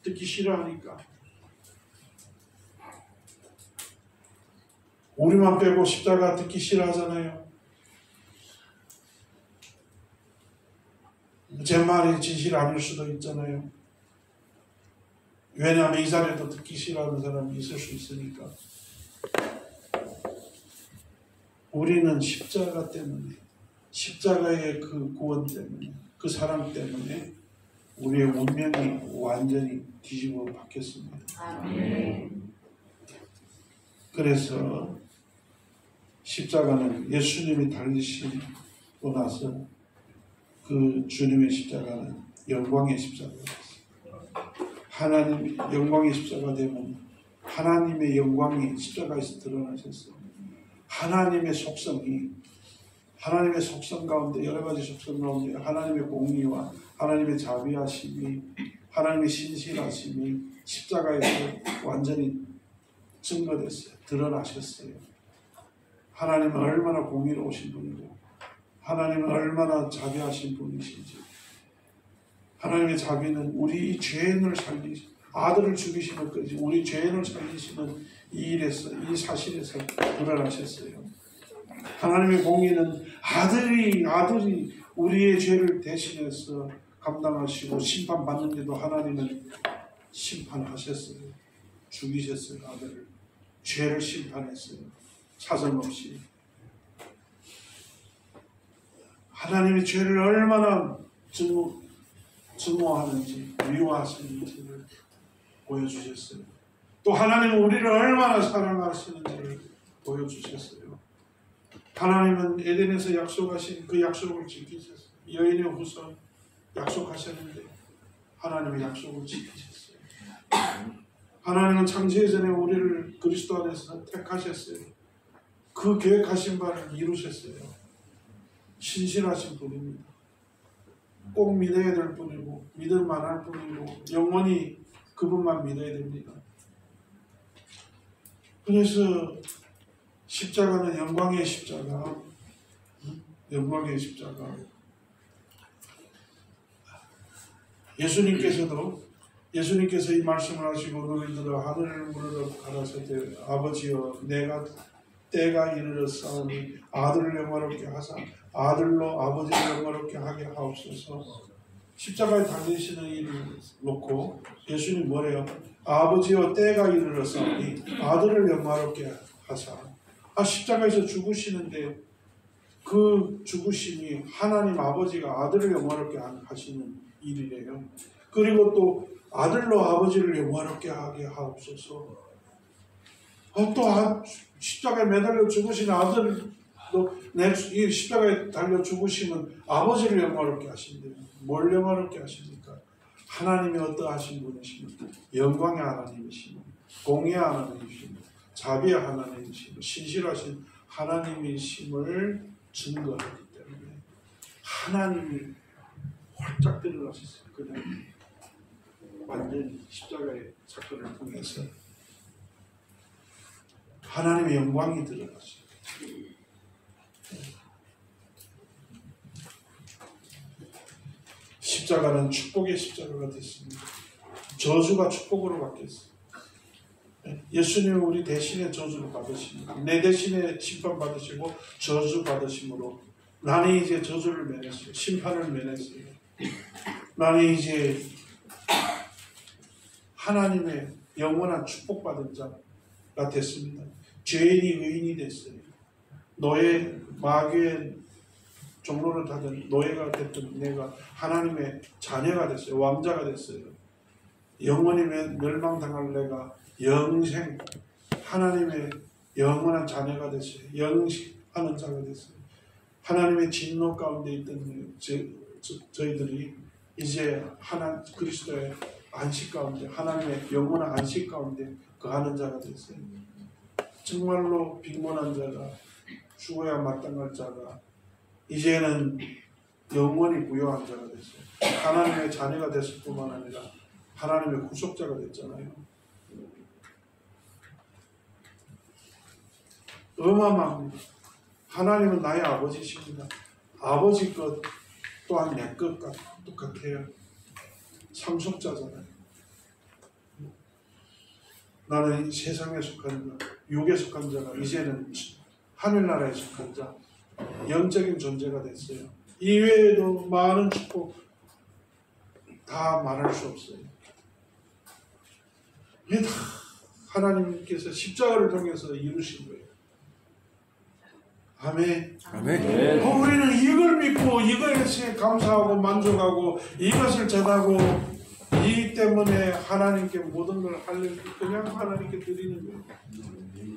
[SPEAKER 1] 듣기 싫어하니까. 우리만 빼고 십자가 듣기 싫어하잖아요. 제 말이 진실 아닐 수도 있잖아요. 왜냐하면 이 자리에도 듣기 싫어하는 사람이 있을 수 있으니까. 우리는 십자가 때문에, 십자가의 그 구원 때문에, 그 사랑 때문에 우리의 운명이 완전히 뒤집어 바뀌었습니다.
[SPEAKER 3] 아멘.
[SPEAKER 1] 그래서 십자가는 예수님이 달리시고 나서 그 주님의 십자가는 영광의 십자가였어요. 하나님 영광의 십자가 되면 하나님의 영광이 십자가에서 드러나셨어요. 하나님의 속성 가운데 여러 가지 속성 가운데 하나님의 공의와 하나님의 자비하심이 하나님의 신실하심이 십자가에서 완전히 증거됐어요. 드러나셨어요. 하나님은 얼마나 공의로우신 분이고 하나님은 얼마나 자비하신 분이신지. 하나님의 자비는 우리 죄인을 아들을 죽이시는 것까지 우리 죄인을 살리시는 이 일에서, 이 사실에서 드러나셨어요. 하나님의 공의는 아들이 우리의 죄를 대신해서 감당하시고 심판받는데도 하나님은 심판하셨어요. 죽이셨어요. 아들을. 죄를 심판했어요. 사정없이. 하나님이 죄를 얼마나 증오하는지 미워하시는지를 보여주셨어요. 또 하나님은 우리를 얼마나 사랑하시는지를 보여주셨어요. 하나님은 에덴에서 약속하신 그 약속을 지키셨어요. 여인의 후손 약속하셨는데 하나님의 약속을 지키셨어요. 하나님은 창세 전에 우리를 그리스도 안에서 택하셨어요. 그 계획하신 바를 이루셨어요. 신실하신 분입니다. 꼭 믿어야 될 분이고 믿을만 할 분이고 영원히 그분만 믿어야 됩니다. 그래서 십자가는 영광의 십자가, 영광의 십자가. 예수님께서 이 말씀을 하시고 너희들아 하늘을 무르러 가라사대 아버지여 내가 때가 이르렀사오니 아들을 영화롭게 하사 아들로 아버지를 영화롭게 하게 하옵소서. 십자가에 달리시는 일을 놓고 예수님 뭐래요? 아버지여 때가 이르렀사오니 아들을 영화롭게 하사. 십자가에서 죽으시는데 그 죽으심이 하나님 아버지가 아들을 영화롭게 하시는 일이래요. 그리고 또 아들로 아버지를 영화롭게 하게 하옵소서. 또 십자가에 매달려 죽으신 아들 이 십자가에 달려 죽으시면 아버지를 영화롭게 하신대요. 뭘 영화롭게 하십니까? 하나님이 어떠하신 분이십니까? 영광의 하나님이시고 공의의 하나님이시고 자비의 하나님이시고 신실하신 하나님이심을 증거하기 때문에 하나님이 활짝 드러나셨어요. 그냥 완전히 십자가의 사건을 통해서 하나님의 영광이 드러났어요. 십자가는 축복의 십자가가 됐습니다. 저주가 축복으로 바뀌었어요. 예수님은 우리 대신에 저주를 받으십니다. 내 대신에 심판 받으시고 저주 받으심으로 나는 이제 저주를 면했어요. 심판을 면했어요. 나는 이제 하나님의 영원한 축복받은 자가 됐습니다. 죄인이 의인이 됐어요. 노예, 마귀의 종로를 타던 노예가 됐던 내가 하나님의 자녀가 됐어요. 왕자가 됐어요. 영원히 멸망당할 내가 영생, 하나님의 영원한 자녀가 됐어요. 영생하는 자가 됐어요. 하나님의 진노 가운데 있던 저희들이 이제 그리스도의 안식 가운데, 하나님의 영원한 안식 가운데 거하는 자가 됐어요. 정말로 빈곤한 자가, 죽어야 마땅할 자가 이제는 영원히 부요한 자가 됐어요. 하나님의 자녀가 됐을 뿐만 아니라 하나님의 구속자가 됐잖아요. 어마어마합니다. 하나님은 나의 아버지십니다. 아버지 것 또한 내 것과 똑같아요. 상속자잖아요. 나는 세상에 속한 자, 육에 속한 자가 이제는 하늘나라에 속한 자, 영적인 존재가 됐어요. 이외에도 많은 축복 다 말할 수 없어요. 이게 다 하나님께서 십자가를 통해서 이루신 거예요. 아멘.
[SPEAKER 2] 아멘.
[SPEAKER 1] 우리는 이걸 믿고 이것에 감사하고 만족하고 이것을 전하고 이 때문에 하나님께 모든 걸 그냥 하나님께 드리는 거예요.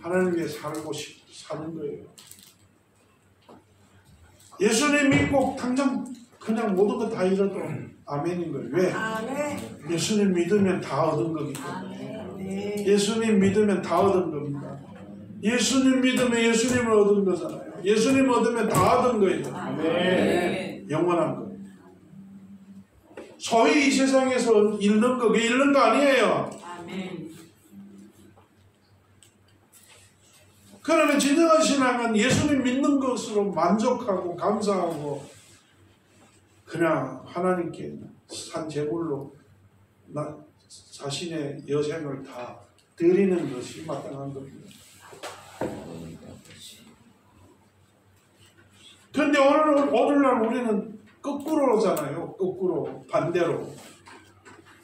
[SPEAKER 1] 하나님 위해 살고 사는 거예요. 예수님 믿고 당장 그냥 모든 거 다 잃어도 아멘인 거예요. 왜?
[SPEAKER 3] 아멘.
[SPEAKER 1] 예수님 믿으면 다 얻은 거기 때문에.
[SPEAKER 3] 아멘.
[SPEAKER 1] 예수님 믿으면 다 얻은 겁니다. 예수님 믿으면 예수님을 얻은 거잖아요. 예수님 얻으면 다 얻은 거예요.
[SPEAKER 3] 아멘.
[SPEAKER 1] 영원한 거. 소위 이 세상에서 잃는 거, 그게 잃는 거 아니에요.
[SPEAKER 3] 아멘.
[SPEAKER 1] 그러면 진정한 신앙은 예수님 믿는 것으로 만족하고 감사하고 그냥 하나님께 산 제물로 자신의 여생을 다 드리는 것이 마땅한 겁니다. 그런데 오늘날 우리는 거꾸로잖아요. 거꾸로, 반대로.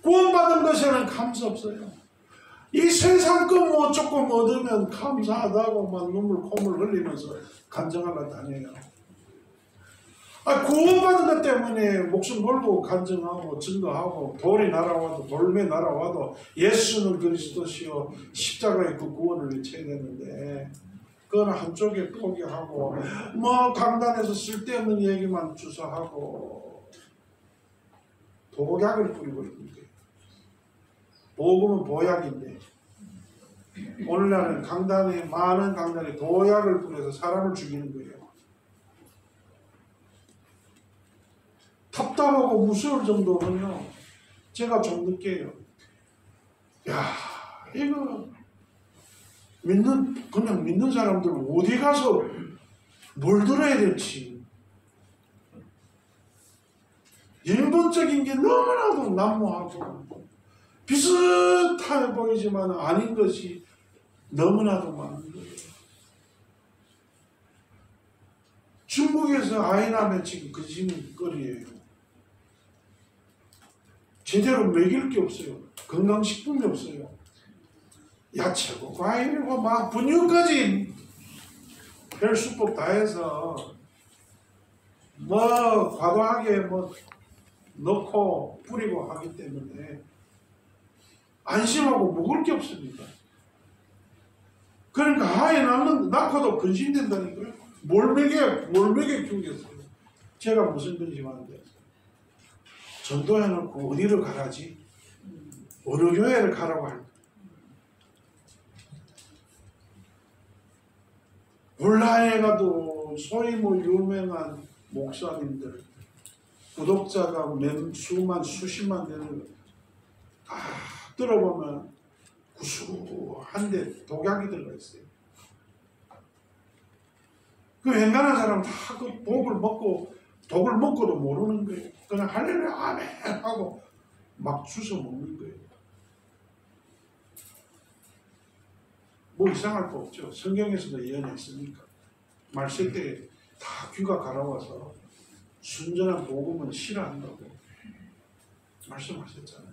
[SPEAKER 1] 구원받은 것에는 감사 없어요. 이 세상 거 뭐 조금 얻으면 감사하다고 막 눈물 콧물 흘리면서 간증하러 다녀요. 구원받은 것 때문에 목숨 걸고 간증하고 증거하고 돌이 날아와도 돌매 날아와도 예수는 그리스도시요 십자가의 그 구원을 외쳐야 되는데 그건 한쪽에 포기하고 뭐 강단에서 쓸데없는 얘기만 주사하고 독약을 뿌리고 있는 거예요. 복음은 보약인데 오늘날은 많은 강단에 도약을 뿌려서 사람을 죽이는 거예요. 답답하고 무서울 정도는요. 제가 좀 느껴요. 야, 이거 그냥 믿는 사람들은 어디 가서 뭘 들어야 될지 인본적인 게 너무나도 난무하고 비슷해 보이지만 아닌 것이 너무나도 많은 거예요. 중국에서 아이 낳으면 지금 근심거리예요. 제대로 먹일 게 없어요. 건강식품이 없어요. 야채고 과일이고 막 분유까지 별 수법 다 해서 뭐 과도하게 뭐 넣고 뿌리고 하기 때문에 안심하고 먹을 게 없습니다. 그러니까 아이 낳고도 근심된다니까요. 뭘 먹여 죽였어요. 제가 무슨 근심하는데 전도해놓고 어디로 가라지? 어느 교회를 가라고 할까? 온라인에 가도 소위 유명한 목사님들 구독자가 수만 수십만 되는 다 들어보면 구수한데 독약이 들어가 있어요. 그 웬간한 사람은 다 그 독을 먹고도 모르는 거예요. 그냥 할렐루야 아멘 하고 막 주워 먹는 거예요. 뭐 이상할 거 없죠. 성경에서도 예언했으니까. 말씀 때 다 귀가 갈아와서 순전한 복음은 싫어한다고 말씀하셨잖아요.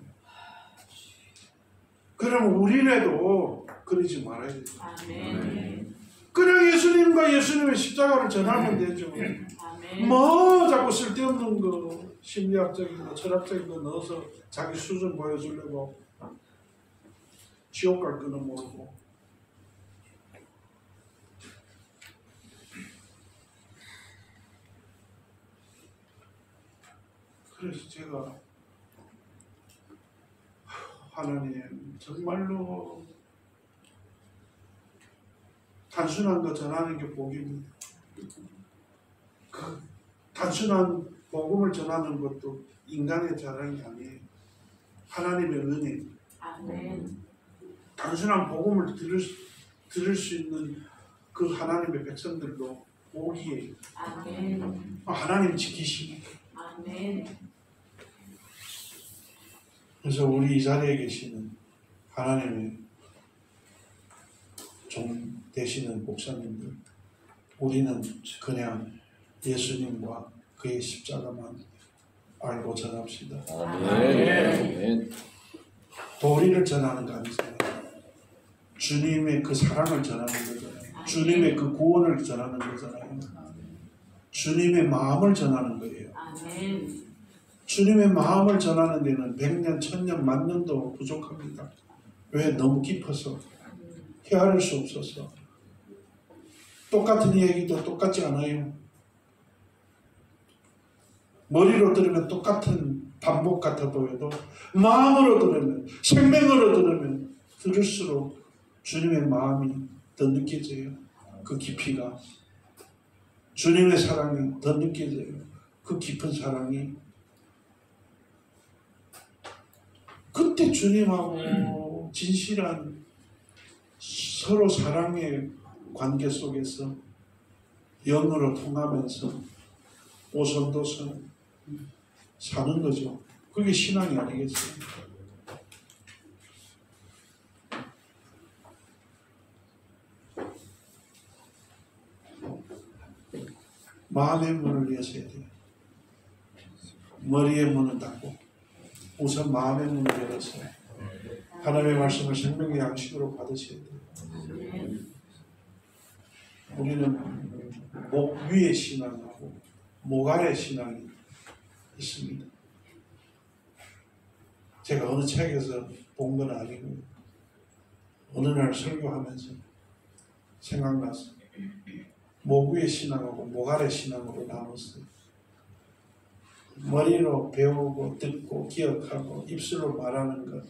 [SPEAKER 1] 그럼 우리라도 그러지 말아야 돼요.
[SPEAKER 3] 아멘.
[SPEAKER 1] 그냥 예수님과 예수님의 십자가를 전하면 되죠.
[SPEAKER 3] 아멘.
[SPEAKER 1] 뭐 자꾸 쓸데없는 거 심리학적인 거 철학적인 거 넣어서 자기 수준 보여주려고 지옥 갈 거는 모르고. 그래서 제가 하나님 정말로 단순한 거 전하는 게 복입니다. 그 단순한 복음을 전하는 것도 인간의 자랑이 아니에요. 하나님의 은혜.
[SPEAKER 3] 아멘.
[SPEAKER 1] 단순한 복음을 들을 수 있는 그 하나님의 백성들도 복이에요.
[SPEAKER 3] 아멘.
[SPEAKER 1] 하나님 지키시니.
[SPEAKER 3] 아멘.
[SPEAKER 1] 그래서 우리 이 자리에 계시는 하나님의 종 되시는 목사님들, 우리는 그냥 예수님과 그의 십자가만 알고 전합시다.
[SPEAKER 2] 아멘.
[SPEAKER 1] 도리를 전하는 거 아니잖아요. 주님의 그 사랑을 전하는 거잖아요. 주님의 그 구원을 전하는 거잖아요. 주님의 마음을 전하는 거예요.
[SPEAKER 3] 아멘.
[SPEAKER 1] 주님의 마음을 전하는 데는 100년, 1000년, 10,000년도 부족합니다. 왜? 너무 깊어서 헤아릴 수 없어서. 똑같은 얘기도 똑같지 않아요. 머리로 들으면 똑같은 반복 같아 보여도 마음으로 들으면, 생명으로 들으면 들을수록 주님의 마음이 더 느껴져요. 그 깊이가. 주님의 사랑이 더 느껴져요. 그 깊은 사랑이. 그때 주님하고 진실한 서로 사랑의 관계 속에서 영으로 통하면서 오손도손 사는 거죠. 그게 신앙이 아니겠어요? 마음의 문을 여셔야 돼요. 머리의 문은 닫고 우선 마음의 문을 열어서 하나님의 말씀을 생명의 양식으로 받으셔야 돼요. 우리는 목 위의 신앙하고 목 아래 신앙이 있습니다. 제가 어느 책에서 본 건 아니고 어느 날 설교하면서 생각나서 목 위의 신앙하고 목 아래 신앙으로 나눴어요. 머리로 배우고 듣고 기억하고 입술로 말하는 것,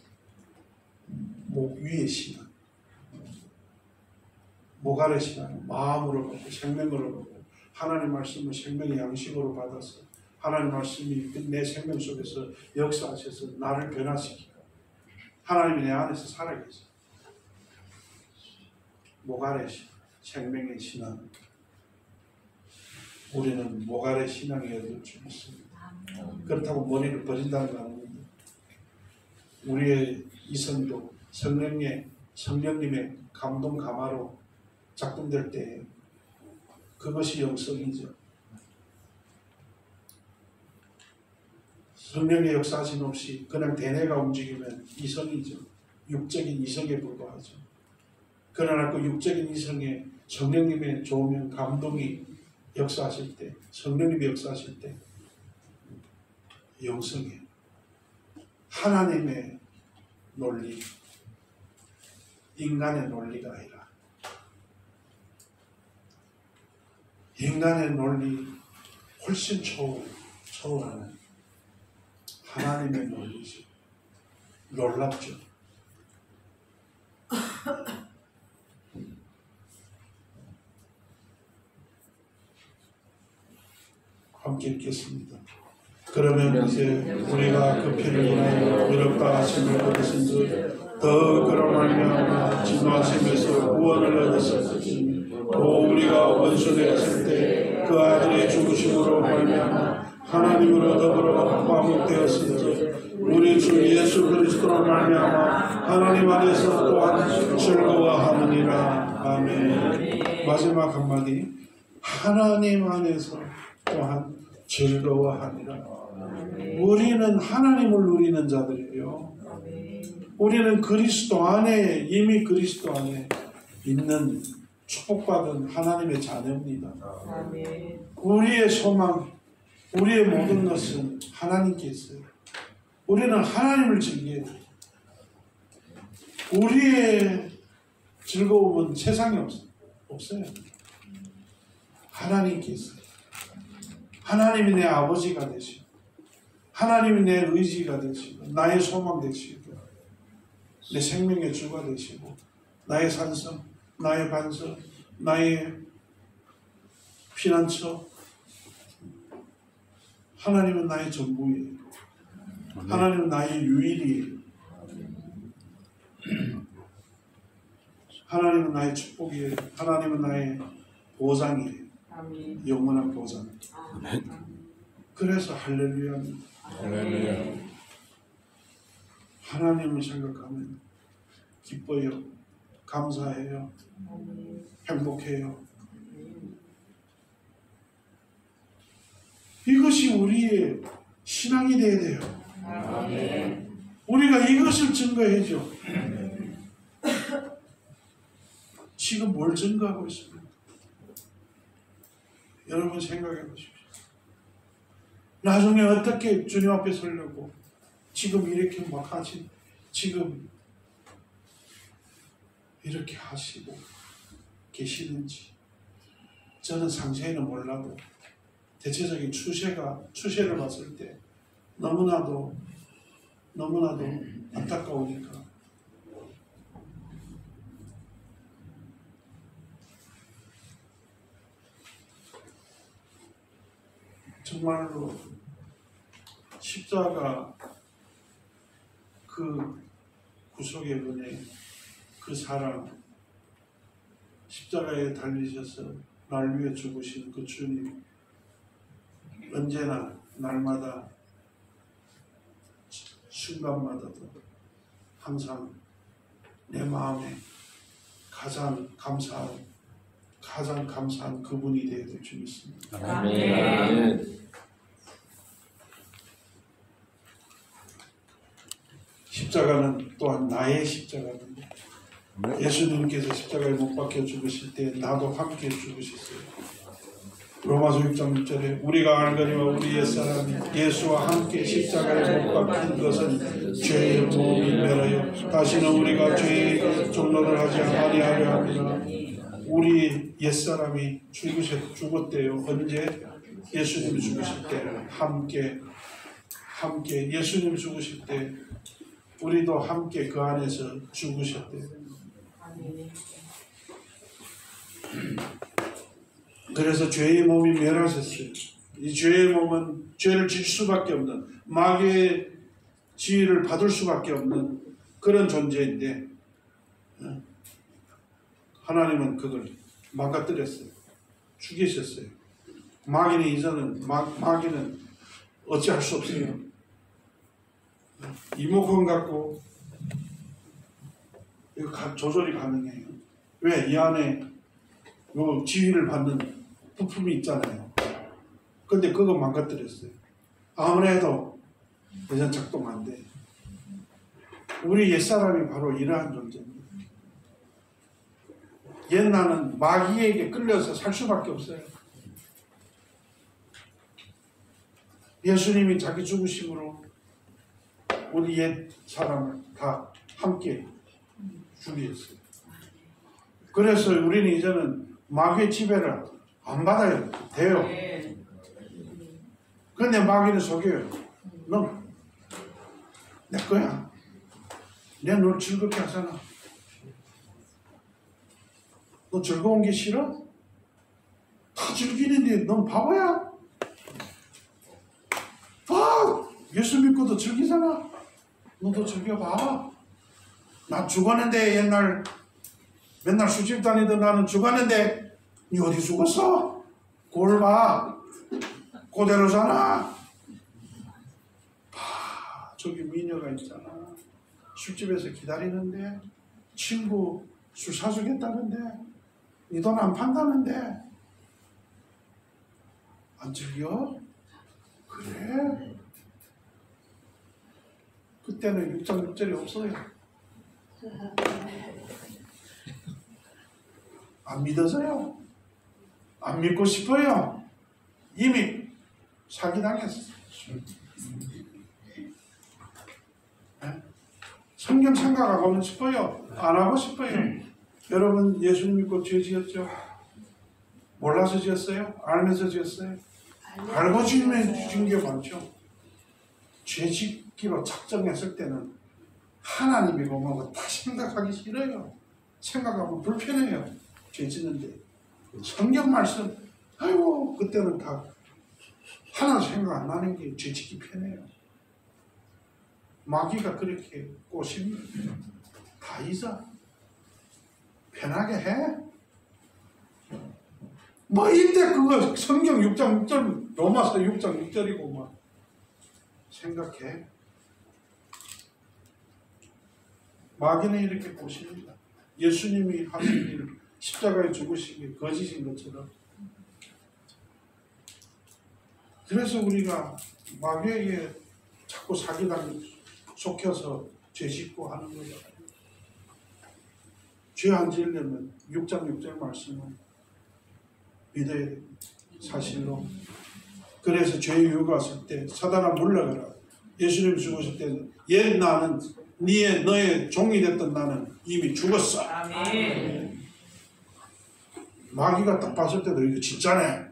[SPEAKER 1] 목 위의 신앙. 목 아래 신앙, 마음으로 보고 생명으로 보고 하나님 말씀을 생명의 양식으로 받아서 하나님 말씀이 내 생명 속에서 역사하셔서 나를 변화시키고 하나님이 내 안에서 살아계세요. 목 아래 생명의 신앙. 우리는 목 아래 신앙이어야 줄 있습니다. 그렇다고 머리를 버린다는 거 아닙니다. 우리의 이성도 성령님의 감동 감화로 작동될 때 그것이 영성이죠. 성령의 역사하심 없이 그냥 대뇌가 움직이면 이성이죠. 육적인 이성에 불과하죠. 그러나 그 육적인 이성에 성령님의 조명, 감동이 역사하실 때, 성령님이 역사하실 때 영성이에요. 하나님의 논리, 인간의 논리가 아니라 인간의 논리 훨씬 초월하는 하나님의 논리죠. 놀랍죠. 함께 읽겠습니다. 그러면 이제 우리가 그 피를 인하여 의롭다 하심을 얻으신즉 더 그로 말미암아 진노하심에서 구원을 얻으셨으니 또 우리가 원수 되었을 때 그 아들의 죽으심으로 말미암아 하나님으로 더불어 화목되었은즉 우리 주 예수 그리스도로 말미암아 하나님 안에서 또한 즐거워하느니라. 아멘. 마지막 한마디, 하나님 안에서 또한 즐거워하니라. 우리는 하나님을 누리는 자들이에요. 우리는 그리스도 안에, 이미 그리스도 안에 있는 축복받은 하나님의 자녀입니다. 우리의 소망, 우리의 모든 것은 하나님께 있어요. 우리는 하나님을 즐겨야 돼요. 우리의 즐거움은 세상에 없어요. 하나님께 있어요. 하나님이 내 아버지가 되시고, 하나님이 내 의지가 되시고, 나의 소망 되시고, 내 생명의 주가 되시고, 나의 산성, 나의 반석, 나의 피난처. 하나님은 나의 전부예요. 하나님은 나의 유일이에요. 하나님은 나의 축복이에요. 하나님은 나의 보장이에요. 영원한 보장. 그래서 할렐루야입니다.
[SPEAKER 2] 할렐루야.
[SPEAKER 1] 하나님을 생각하면 기뻐요. 감사해요. 행복해요. 이것이 우리의 신앙이 되어야 돼요. 우리가 이것을 증거해줘. 지금 뭘 증거하고 있습니까? 여러분 생각해 보십시오. 나중에 어떻게 주님 앞에 서려고 지금 이렇게 막 하시, 지금 이렇게 하시고 계시는지 저는 상세히는 몰라도 대체적인 추세를 봤을 때 너무나도 안타까우니까 정말로 십자가 그 구속의 은혜, 그 사랑, 십자가에 달리셔서 날 위해 죽으신 그 주님, 언제나 날마다 순간마다도 항상 내 마음에 가장 감사한 그분이 되어야 될 줄 믿습니다.
[SPEAKER 2] 아멘.
[SPEAKER 1] 십자가는 또한 나의 십자가입니다. 예수님께서 십자가에 못 박혀 죽으실 때 나도 함께 죽으셨어요. 로마서 6장 6절에 우리가 알거니와 우리 옛사람이 예수와 함께 십자가에 못 박힌 것은 죄의 몸이 멸하여 다시는 우리가 죄의 종로를 하지 아니하려 합니다. 우리 옛사람이 죽었대요. 언제? 예수님이 죽으실 때 함께 예수님이 죽으실 때 우리도 함께 그 안에서 죽으셨대요. 그래서 죄의 몸이 멸하셨어요. 이 죄의 몸은 죄를 질 수밖에 없는, 마귀의 지위를 받을 수밖에 없는 그런 존재인데 하나님은 그걸 망가뜨렸어요. 죽이셨어요. 마귀는 이제는 마귀는 어찌할 수 없어요. 이목구멍 갖고 이거 조절이 가능해요. 왜? 이 안에 요 지위를 받는 부품이 있잖아요. 근데 그거 망가뜨렸어요. 아무래도 이제 작동 안 돼. 우리 옛사람이 바로 이러한 존재입니다. 옛날은 마귀에게 끌려서 살 수밖에 없어요. 예수님이 자기 죽으심으로 우리 옛 사람을 다 함께 죽이셨어요. 그래서 우리는 이제는 마귀의 지배를 안 받아요. 돼요.
[SPEAKER 3] 아멘.
[SPEAKER 1] 근데 마귀는 속여요. 너 내 거야. 내가 널 즐겁게 하잖아. 너 즐거운 게 싫어? 다 즐기는데 넌 바보야? 예수 믿고도 즐기잖아. 너도 즐겨봐. 나 죽었는데 옛날 맨날 술집 다니던 나는 죽었는데 니 어디 죽었어? 거울 봐. 그대로잖아. 저기 미녀가 있잖아. 술집에서 기다리는데 친구 술 사주겠다는데 니 돈 안 판다는데 안 즐겨? 그래? 그때는 6장 6절이 없어요. 안 믿어서요. 안 믿고 싶어요. 이미 사기당했어. 성경 생각하고 싶어요? 안 하고 싶어요? 여러분 예수님 믿고 죄 지었죠? 몰라서 지었어요? 알면서 지었어요? 알고 지은 게 많죠. 죄 짓기로 작정했을 때는 하나님이 뭐고 다 생각하기 싫어요. 생각하면 불편해요. 죄 짓는데 성경 말씀 아이고 그때는 다 하나 생각 안 나는 게 죄 짓기 편해요. 마귀가 그렇게 꼬십니다. 다 잊어. 편하게 해. 뭐 이때 그거 성경 6장 6절 로마서 6장 6절이고 뭐 생각해. 마귀는 이렇게 꼬십니다. 예수님이 하신 일 십자가에 죽으시기 거짓인 것처럼. 그래서 우리가 마귀에게 자꾸 사기당해 속혀서 죄 짓고 하는 거예요. 죄 안 지으려면 6장 6절 말씀을 믿어야 됩니다. 사실로. 그래서 죄의 유혹이 왔을 때 사단아 물러가라. 예수님 죽으실 때는 옛 나는 너의 종이 됐던 나는 이미 죽었어.
[SPEAKER 3] 아멘.
[SPEAKER 1] 마귀가 딱 봤을 때도 이거 진짜네.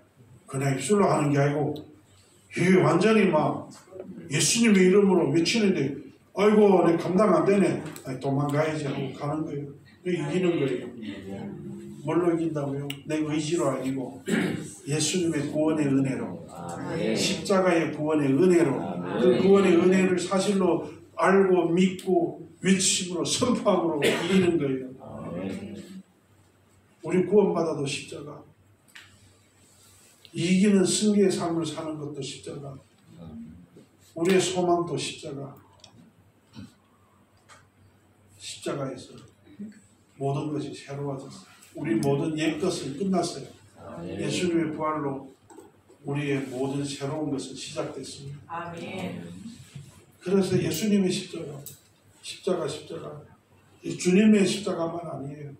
[SPEAKER 1] 그냥 입술로 하는 게 아니고 이게 완전히 막 예수님의 이름으로 외치는데 아이고 내 감당 안 되네. 아니, 도망가야지 하고 가는 거예요. 이기는 거예요. 뭘로 이긴다고요? 내 의지로 아니고 예수님의 구원의 은혜로 십자가의 구원의 은혜로 그 구원의 은혜를 사실로 알고 믿고 외침으로 선포함으로 이기는 거예요. 우리 구원받아도 십자가 이기는 승리의 삶을 사는 것도 십자가 우리의 소망도 십자가 십자가에서 모든 것이 새로워졌어요. 우리 모든 옛것은 끝났어요. 예수님의 부활로 우리의 모든 새로운 것은 시작됐습니다.
[SPEAKER 3] 아멘.
[SPEAKER 1] 그래서 예수님의 십자가 이 주님의 십자가만 아니에요.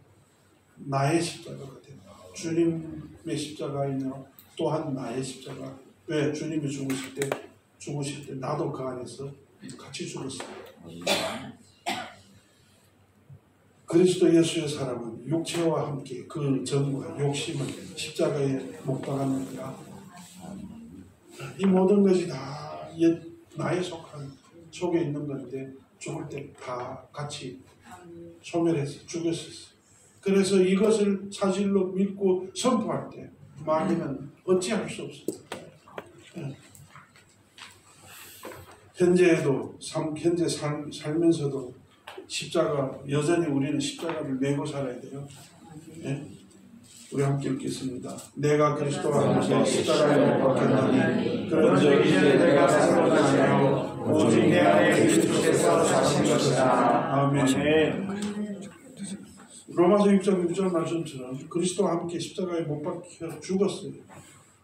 [SPEAKER 1] 나의 십자가가 돼요. 주님의 십자가이며 또한 나의 십자가. 왜? 주님이 죽으실 때 나도 그 안에서 같이 죽었어요. 그리스도 예수의 사람은 육체와 함께 그 정과 욕심을 십자가에 못 박았느니라. 이 모든 것이 다 나의 속에 있는 건데 죽을 때 다 같이 소멸해서 죽었었어요. 그래서 이것을 사실로 믿고 선포할 때 마귀는 어찌할 수 없어요. 현재 살면서도 십자가 여전히 우리는 십자가를 메고 살아야 돼요. 네? 우리 함께 읽겠습니다. 내가 그리스도와 함께 십자가에 못 박혔나니 그런즉 이제 내가 사는 것이 아니요 오직 내 안에 그리스도께서 사신 것이다. 아멘. 로마서 6장 6절 말씀처럼 그리스도와 함께 십자가에 못 박혀 죽었어요.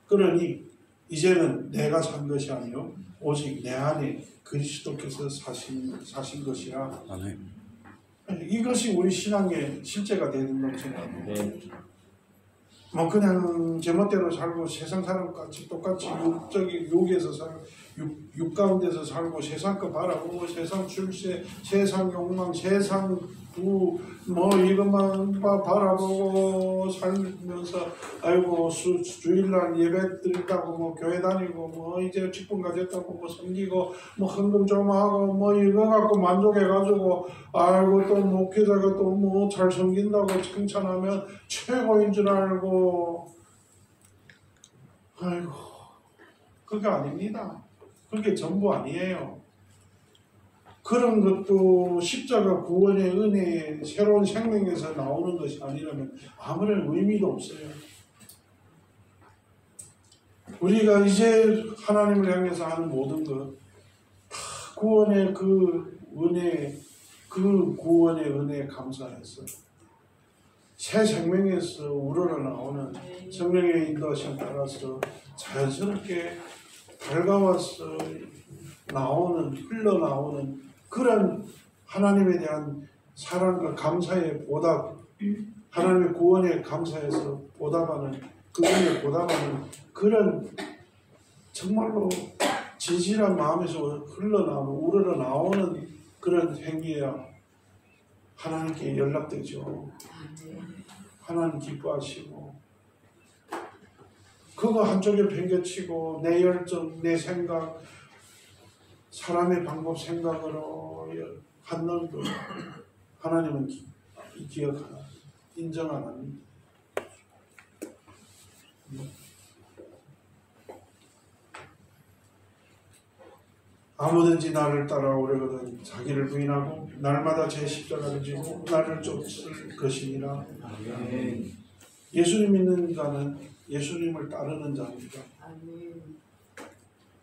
[SPEAKER 1] 그러니 이제는 내가 산 것이 아니요 오직 내 안에 그리스도께서 사신 것이라. 아멘. 이것이 우리 신앙의 실제가 되는 것처럼 뭐 그냥 제멋대로 살고 세상 사람같이 똑같이 육적인 유혹에서 살고 육 가운데서 살고 세상 거 바라보고 세상 출세, 세상 욕망, 세상 부, 뭐 이것만 바라보고 살면서 아이고 주일날 예배 드린다고 뭐 교회 다니고 뭐 이제 직분 가졌다고 뭐 섬기고 뭐 헌금 좀 하고 뭐 이거 갖고 만족해가지고 아이고 또 목회자가 또 뭐 잘 섬긴다고 칭찬하면 최고인 줄 알고 아이고 그게 아닙니다. 그게 전부 아니에요. 그런 것도 십자가 구원의 은혜, 새로운 생명에서 나오는 것이 아니라면 아무런 의미도 없어요. 우리가 이제 하나님을 향해서 하는 모든 것, 다 구원의 그 은혜, 그 구원의 은혜에 감사해서 새 생명에서 우러나오는 성령의 인도하심 따라서 자연스럽게 밝아와서 나오는, 흘러나오는 그런 하나님에 대한 사랑과 감사의 보답, 하나님의 구원에 감사해서 보답하는, 그 은혜에 보답하는 그런 정말로 진실한 마음에서 흘러나오는, 우러나오는 그런 행위야 하나님께 연락되죠. 하나님 기뻐하시고 그거 한쪽에 변겨치고 내 열정, 내 생각, 사람의 방법 생각으로 하는 거 하나님은 기억하나 인정하는 아무든지 나를 따라오려거든 자기를 부인하고 날마다 제 십자가를 지고 나를 쫓을 것이니라. 예수님 믿는 자는 예수님을 따르는 자입니다.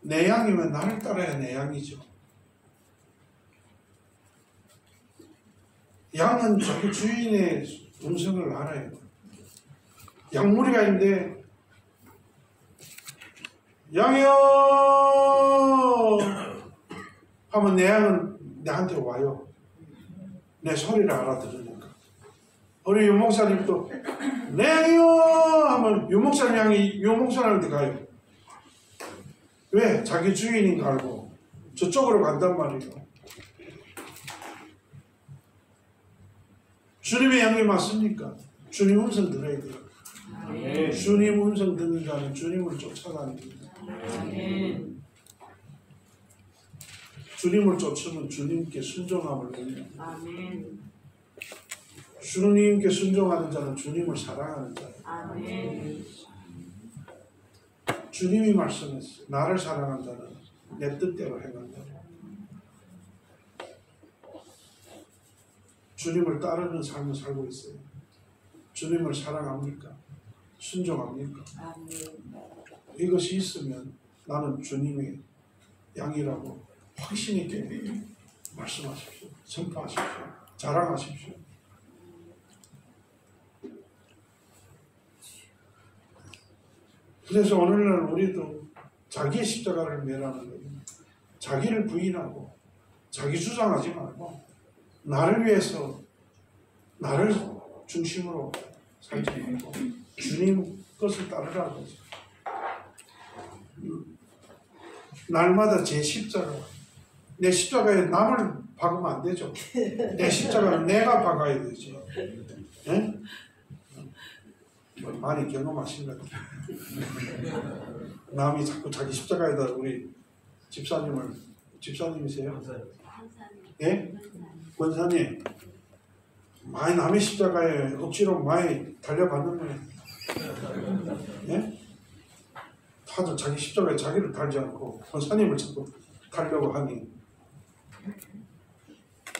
[SPEAKER 1] 내 양이면 나를 따라야 내 양이죠. 양은 자기 주인의 음성을 알아요. 양무리가 있는데 양이여 하면 내 양은 내한테 와요. 내 소리를 알아들으니까. 우리 유목사님도 내 양이여 하면 유목사님 양이 유목사님한테 가요. 왜? 자기 주인인 거 알고 저쪽으로 간단 말이에요. 주님의 양이 맞습니까? 주님 음성 들어야 돼요. 주님 음성 듣는 자는 주님을 쫓아다닙니다. 주님을 쫓으면 주님께 순종함을 배웁니다. 주님께 순종하는 자는 주님을 사랑하는 자예요. 주님이 말씀했어요. 나를 사랑한 자는 내 뜻대로 행한다. 주님을 따르는 삶을 살고 있어요. 주님을 사랑합니까? 순종합니까? 이것이 있으면 나는 주님의 양이라고 확신 있게 말씀하십시오. 선포하십시오. 자랑하십시오. 그래서 오늘날 우리도 자기의 십자가를 매라는 거예요. 자기를 부인하고 자기 주장하지 말고 나를 위해서 나를 중심으로 살지 말고 주님 것을 따르라고 하죠. 날마다 제 십자가, 내 십자가에 남을 박으면 안 되죠. 내 십자가는 내가 박아야 되죠. 네? 많이 경험하신 것 같아요. 남이 자꾸 자기 십자가에다 우리 집사님이세요? 예? 권사님 많이 남의 십자가에 억지로 많이 달려받는 거예요. 예? 다들 자기 십자가에 자기를 달지 않고 권사님을 자꾸 달려고 하니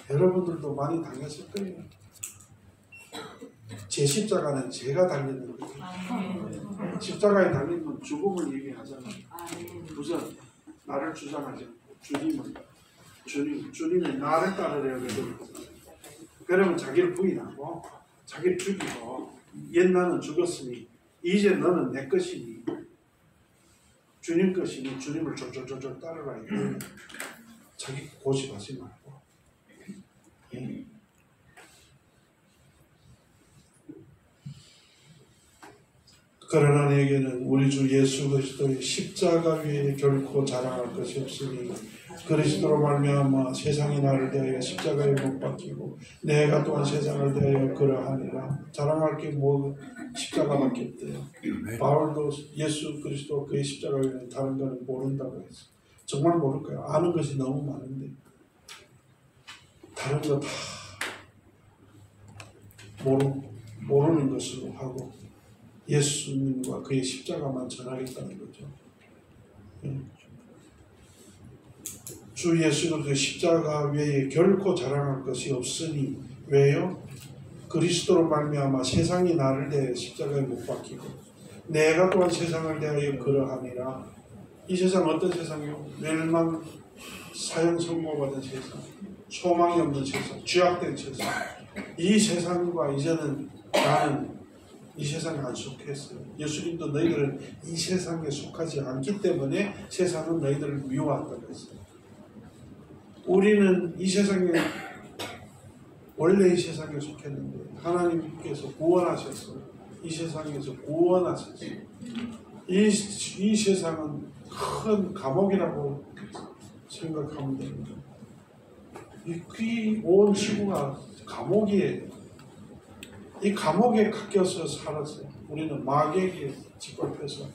[SPEAKER 1] 여러분들도 많이 당했을 거예요. 제 십자가는 제가 달리는 거예요. 십자가에 달리면 죽음을 얘기하잖아요. 우선 나를 주장하지 않고 주님이 나를 따르려고 그러잖아요. 그러면 자기를 부인하고 자기를 죽이고 옛 나는 죽었으니 이제 너는 내 것이니 주님 것이니 주님을 졸졸졸 따르라. 자기 고집하지 말고 그러나 내게는 우리 주 예수 그리스도의 십자가 위에 결코 자랑할 것이 없으니 그리스도로 말미암아 세상이 나를 대하여 십자가에 못 박히고 내가 또한 세상을 대하여 그러하니라. 자랑할 게 뭐 십자가밖에 없대요. 바울도 예수 그리스도 그의 십자가 위에는 다른 거는 모른다고 했어. 정말 모를 거예요. 아는 것이 너무 많은데 다른 거 다 모르는 것으로 하고 예수님과 그의 십자가만 전하겠다는 거죠. 주 예수는 그 십자가 외에 결코 자랑할 것이 없으니 왜요? 그리스도로 말미암아 세상이 나를 대하여 십자가에 못 박히고 내가 또한 세상을 대하여 그러하니라. 이 세상 어떤 세상이요? 멸망, 사형 선고받은 세상, 소망이 없는 세상, 죄악된 세상. 이 세상과 이제는 나는 이 세상에 안 속했어요. 예수님도 너희들은 이 세상에 속하지 않기 때문에 세상은 너희들을 미워한다고 했어요. 우리는 이 세상에 원래 이 세상에 속했는데 하나님께서 구원하셨어요. 이 세상에서 구원하셨어요. 이 세상은 큰 감옥이라고 생각하면 됩니다. 이 온 지구가 감옥이에요. 이 감옥에 갇혀서 살았어요. 우리는 마귀에게 짓밟혀서.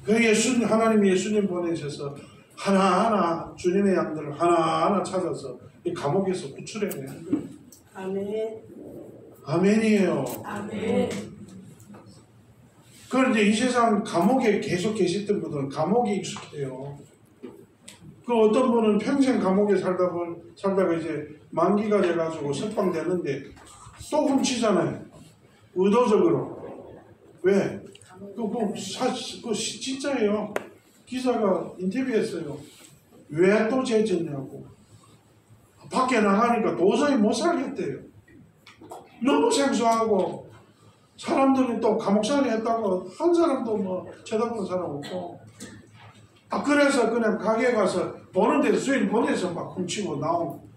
[SPEAKER 1] 그 하나님이 예수님 보내셔서 하나하나 주님의 양들을 하나하나 찾아서 이 감옥에서 구출해내는 거예요.
[SPEAKER 4] 아멘.
[SPEAKER 1] 아멘이에요.
[SPEAKER 3] 아멘.
[SPEAKER 1] 그런데 이 세상 감옥에 계속 계셨던 분들은 감옥에 익숙해요. 그 어떤 분은 평생 감옥에 살다가 이제 만기가 돼가지고 석방되는데 또 훔치잖아요. 의도적으로. 왜? 그거 진짜예요. 기자가 인터뷰했어요. 왜 또 죄졌냐고. 밖에 나가니까 도저히 못 살겠대요. 너무 생소하고 사람들이 또 감옥살이 했다고 한 사람도 뭐 쳐다보는 사람 없고. 그래서 그냥 가게에 가서 보는 데서 주인 보내서 막 훔치고 나오고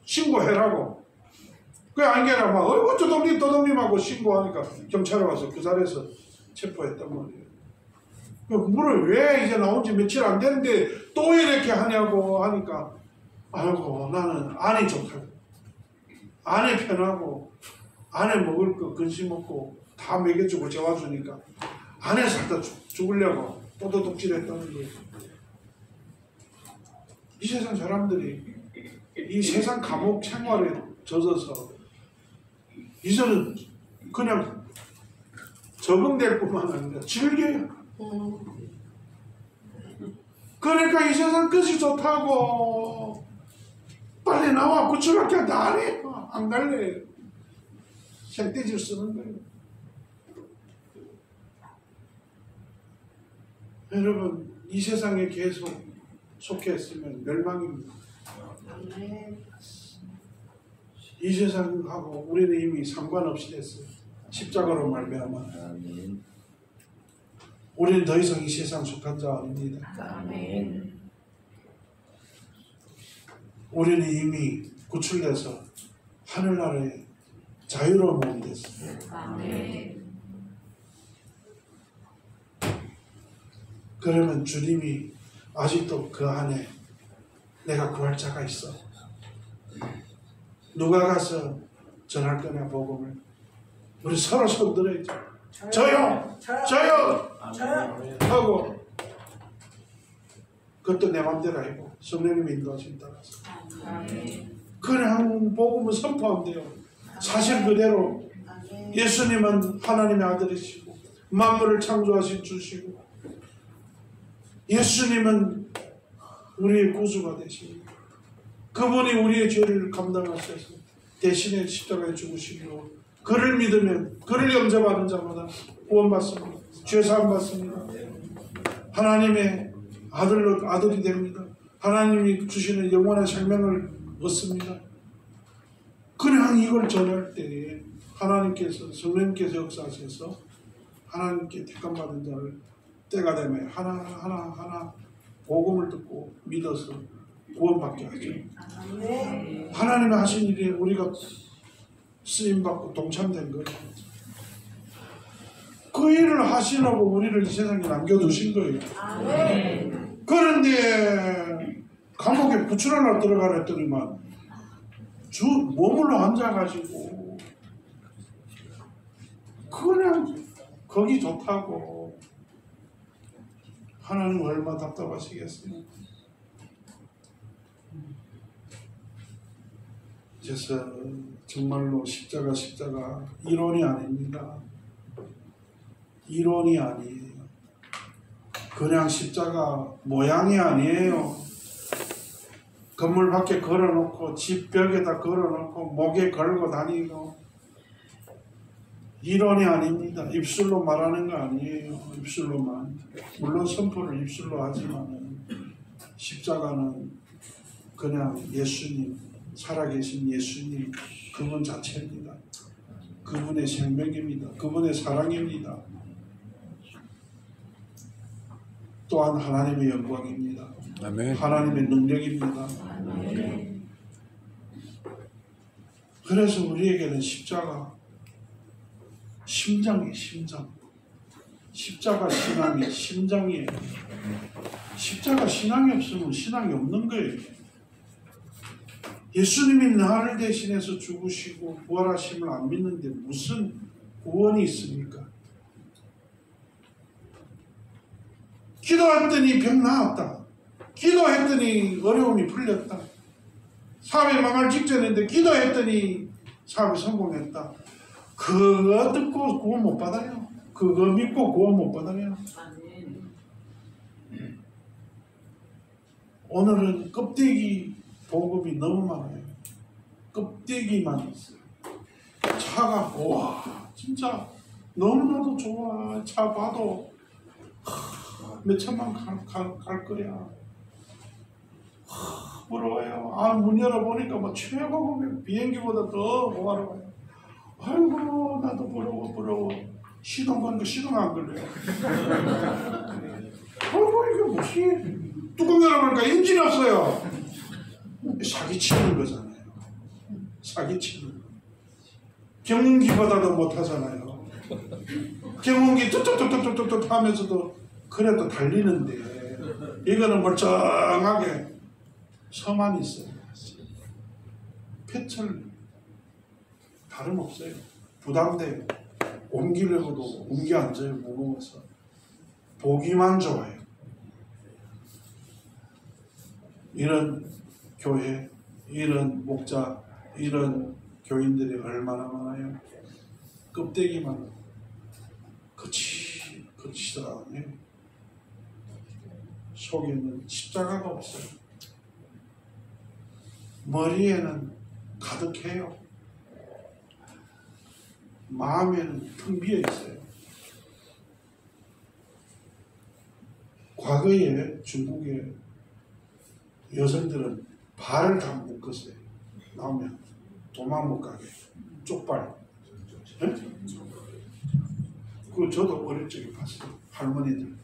[SPEAKER 1] 신고해라고. 그 안개라 막 어이구 도둑님하고 신고하니까 경찰에 와서 그 자리에서 체포했단 말이에요. 물을 왜 이제 나온 지 며칠 안 됐는데 또 이렇게 하냐고 하니까 아이고 나는 안이 좋다고. 안에 편하고 안에 먹을 거 근심 먹고 다 먹여주고 재워주니까 안에 살다 죽으려고 또 도둑질했다는 거예요. 이 세상 사람들이 이 세상 감옥 생활에 젖어서 이제는 그냥 적응될 뿐만 아니라 즐겨요. 그러니까 이 세상 끝이 좋다고 빨리 나와 구출할게 안 해. 안 갈래. 생떼질 쓰는 거예요. 여러분 이 세상에 계속 속해 있으면 멸망입니다. 이 세상하고 우리는 이미 상관없이 됐어요. 십자가로 말미암아. 우리는 더 이상 이 세상 속한 자 아닙니다.
[SPEAKER 3] 아멘.
[SPEAKER 1] 우리는 이미 구출돼서 하늘나라에 자유로운 몸이 됐어요.
[SPEAKER 3] 아멘.
[SPEAKER 1] 그러면 주님이 아직도 그 안에 내가 구할 자가 있어. 누가 가서 전할 거냐 복음을. 우리 서로 손 들어야죠. 저요 하고 그것도 내 맘대로 아니고 성령님이 인도하신 따라서 그냥 복음을 선포하면 돼요. 사실 그대로 예수님은 하나님의 아들이시고 만물을 창조하신 주시고 예수님은 우리의 구주가 되십니다. 그분이 우리의 죄를 감당하셔서 대신에 십자가에 죽으시고 그를 믿으면 그를 영접하는 자마다 구원받습니다. 죄사함 받습니다. 하나님의 아들이 됩니다. 하나님이 주시는 영원한 생명을 얻습니다. 그냥 이걸 전할 때에 하나님께서 성령님께서 역사하셔서 하나님께 택함받은 자를 때가 되면 하나하나 복음을 듣고 믿어서 구원받게 하죠. 하나님이 하신 일에 우리가 쓰임받고 동참된 거예요. 그 그 일을 하시려고 우리를 이 세상에 남겨두신 거예요.
[SPEAKER 3] 아멘.
[SPEAKER 1] 그런데 감옥에 구출하러 들어가라 했더니만 몸으로 앉아가지고 그냥 거기 좋다고. 하나님 얼마나 답답하시겠어요. 그래서 정말로 십자가 이론이 아닙니다. 이론이 아니에요. 그냥 십자가 모양이 아니에요. 건물 밖에 걸어놓고 집 벽에다 걸어놓고 목에 걸고 다니고 이론이 아닙니다. 입술로 말하는 거 아니에요. 입술로만. 물론 선포를 입술로 하지만 십자가는 그냥 예수님, 살아계신 예수님 그분 자체입니다. 그분의 생명입니다. 그분의 사랑입니다. 또한 하나님의 영광입니다.
[SPEAKER 2] 아멘.
[SPEAKER 1] 하나님의 능력입니다.
[SPEAKER 3] 아멘.
[SPEAKER 1] 그래서 우리에게는 십자가 심장이에요. 심장. 십자가 신앙이 심장이에요. 십자가 신앙이 없으면 신앙이 없는 거예요. 예수님이 나를 대신해서 죽으시고 부활하심을 안 믿는데 무슨 구원이 있습니까? 기도했더니 병 나았다. 기도했더니 어려움이 풀렸다. 사업이 망할 직전인데 기도했더니 사업이 성공했다. 그거 듣고 구원 못 받아요. 그거 믿고 구원 못 받아요. 오늘은 껍데기 복음이 너무 많아요. 껍데기만 있어요. 차가 와 진짜 너무나도 좋아. 차 봐도 몇 천만 갈 거야. 부러워요. 아, 문 열어보니까 뭐 최고급의 비행기보다 더 고가로워요. 아이고 나도 부러워. 시동 거는 거 시동 안 걸려요. 아이고 이게 무슨 뚜껑 열어보니까 엔진이 없어요. 사기치는 거잖아요. 사기치는 거. 경운기보다도 못하잖아요. 경운기 뚝뚝뚝뚝뚝뚝 하면서도 그래도 달리는데 이거는 멀쩡하게 서만 있어요. 폐철 다름없어요. 부담돼요. 옮기려고도 옮겨 앉아요. 무거워서. 보기만 좋아요. 이런 교회, 이런 목자, 이런 교인들이 얼마나 많아요. 껍데기만 거치더라고요. 속에는 십자가가 없어요. 머리에는 가득해요. 마음에는 텅 비어 있어요. 과거에 중국의 여성들은 발을 다 묶었어요. 나오면 도망 못 가게 쪽발. 네? 그 저도 어릴 적에 봤어요. 할머니들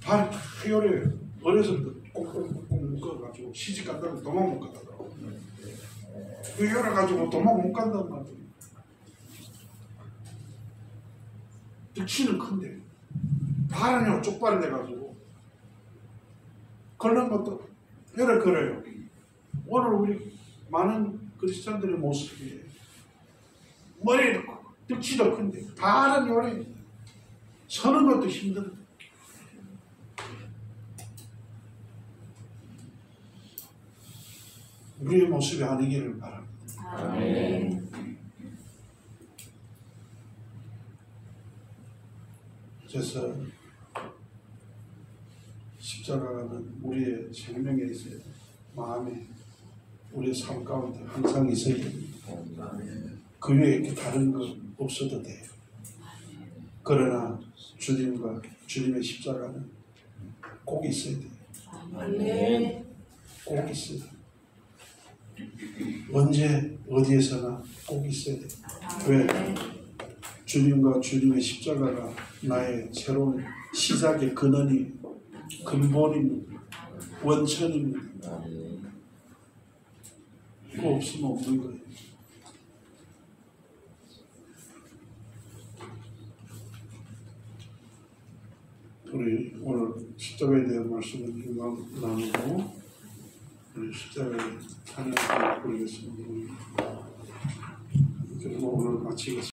[SPEAKER 1] 발이 다 요래요. 어려서부터 꼭꼭꼭 묶어가지고 시집 간다고 도망 못 가더라고. 그 요래가지고 도망 못 간단 말이에요. 득치는 큰데 발은요 쪽발이 돼가지고 걸는 것도 요래 걸어요. 오늘 우리 많은 크리스찬들의 모습이에요. 머리도 크고 득치도 큰데 발은 요래 서는 것도 힘들어. 우리의 모습이 아니기를 바랍니다.
[SPEAKER 3] 아멘.
[SPEAKER 1] 그래서 십자가는 우리의 생명에 있어야 돼. 마음에 우리의 삶 가운데 항상 있어야 됩니다. 그 외에 이렇게 다른 거 없어도 돼요. 그러나 주님과 주님의 십자가는 꼭 있어야 돼요.
[SPEAKER 3] 아멘.
[SPEAKER 1] 꼭 있어야 돼요. 언제 어디에서나 꼭 있어야 돼요. 왜? 주님과 주님의 십자가가 나의 새로운 시작의 근원이 근본입니다. 원천입니다. 그거 없으면 없는 거예요. 우리 오늘 십자가에 대한 말씀을 좀 나누고 우리 십자가에 찬양을 부르겠습니다. 그리고 오늘 마치겠습니다.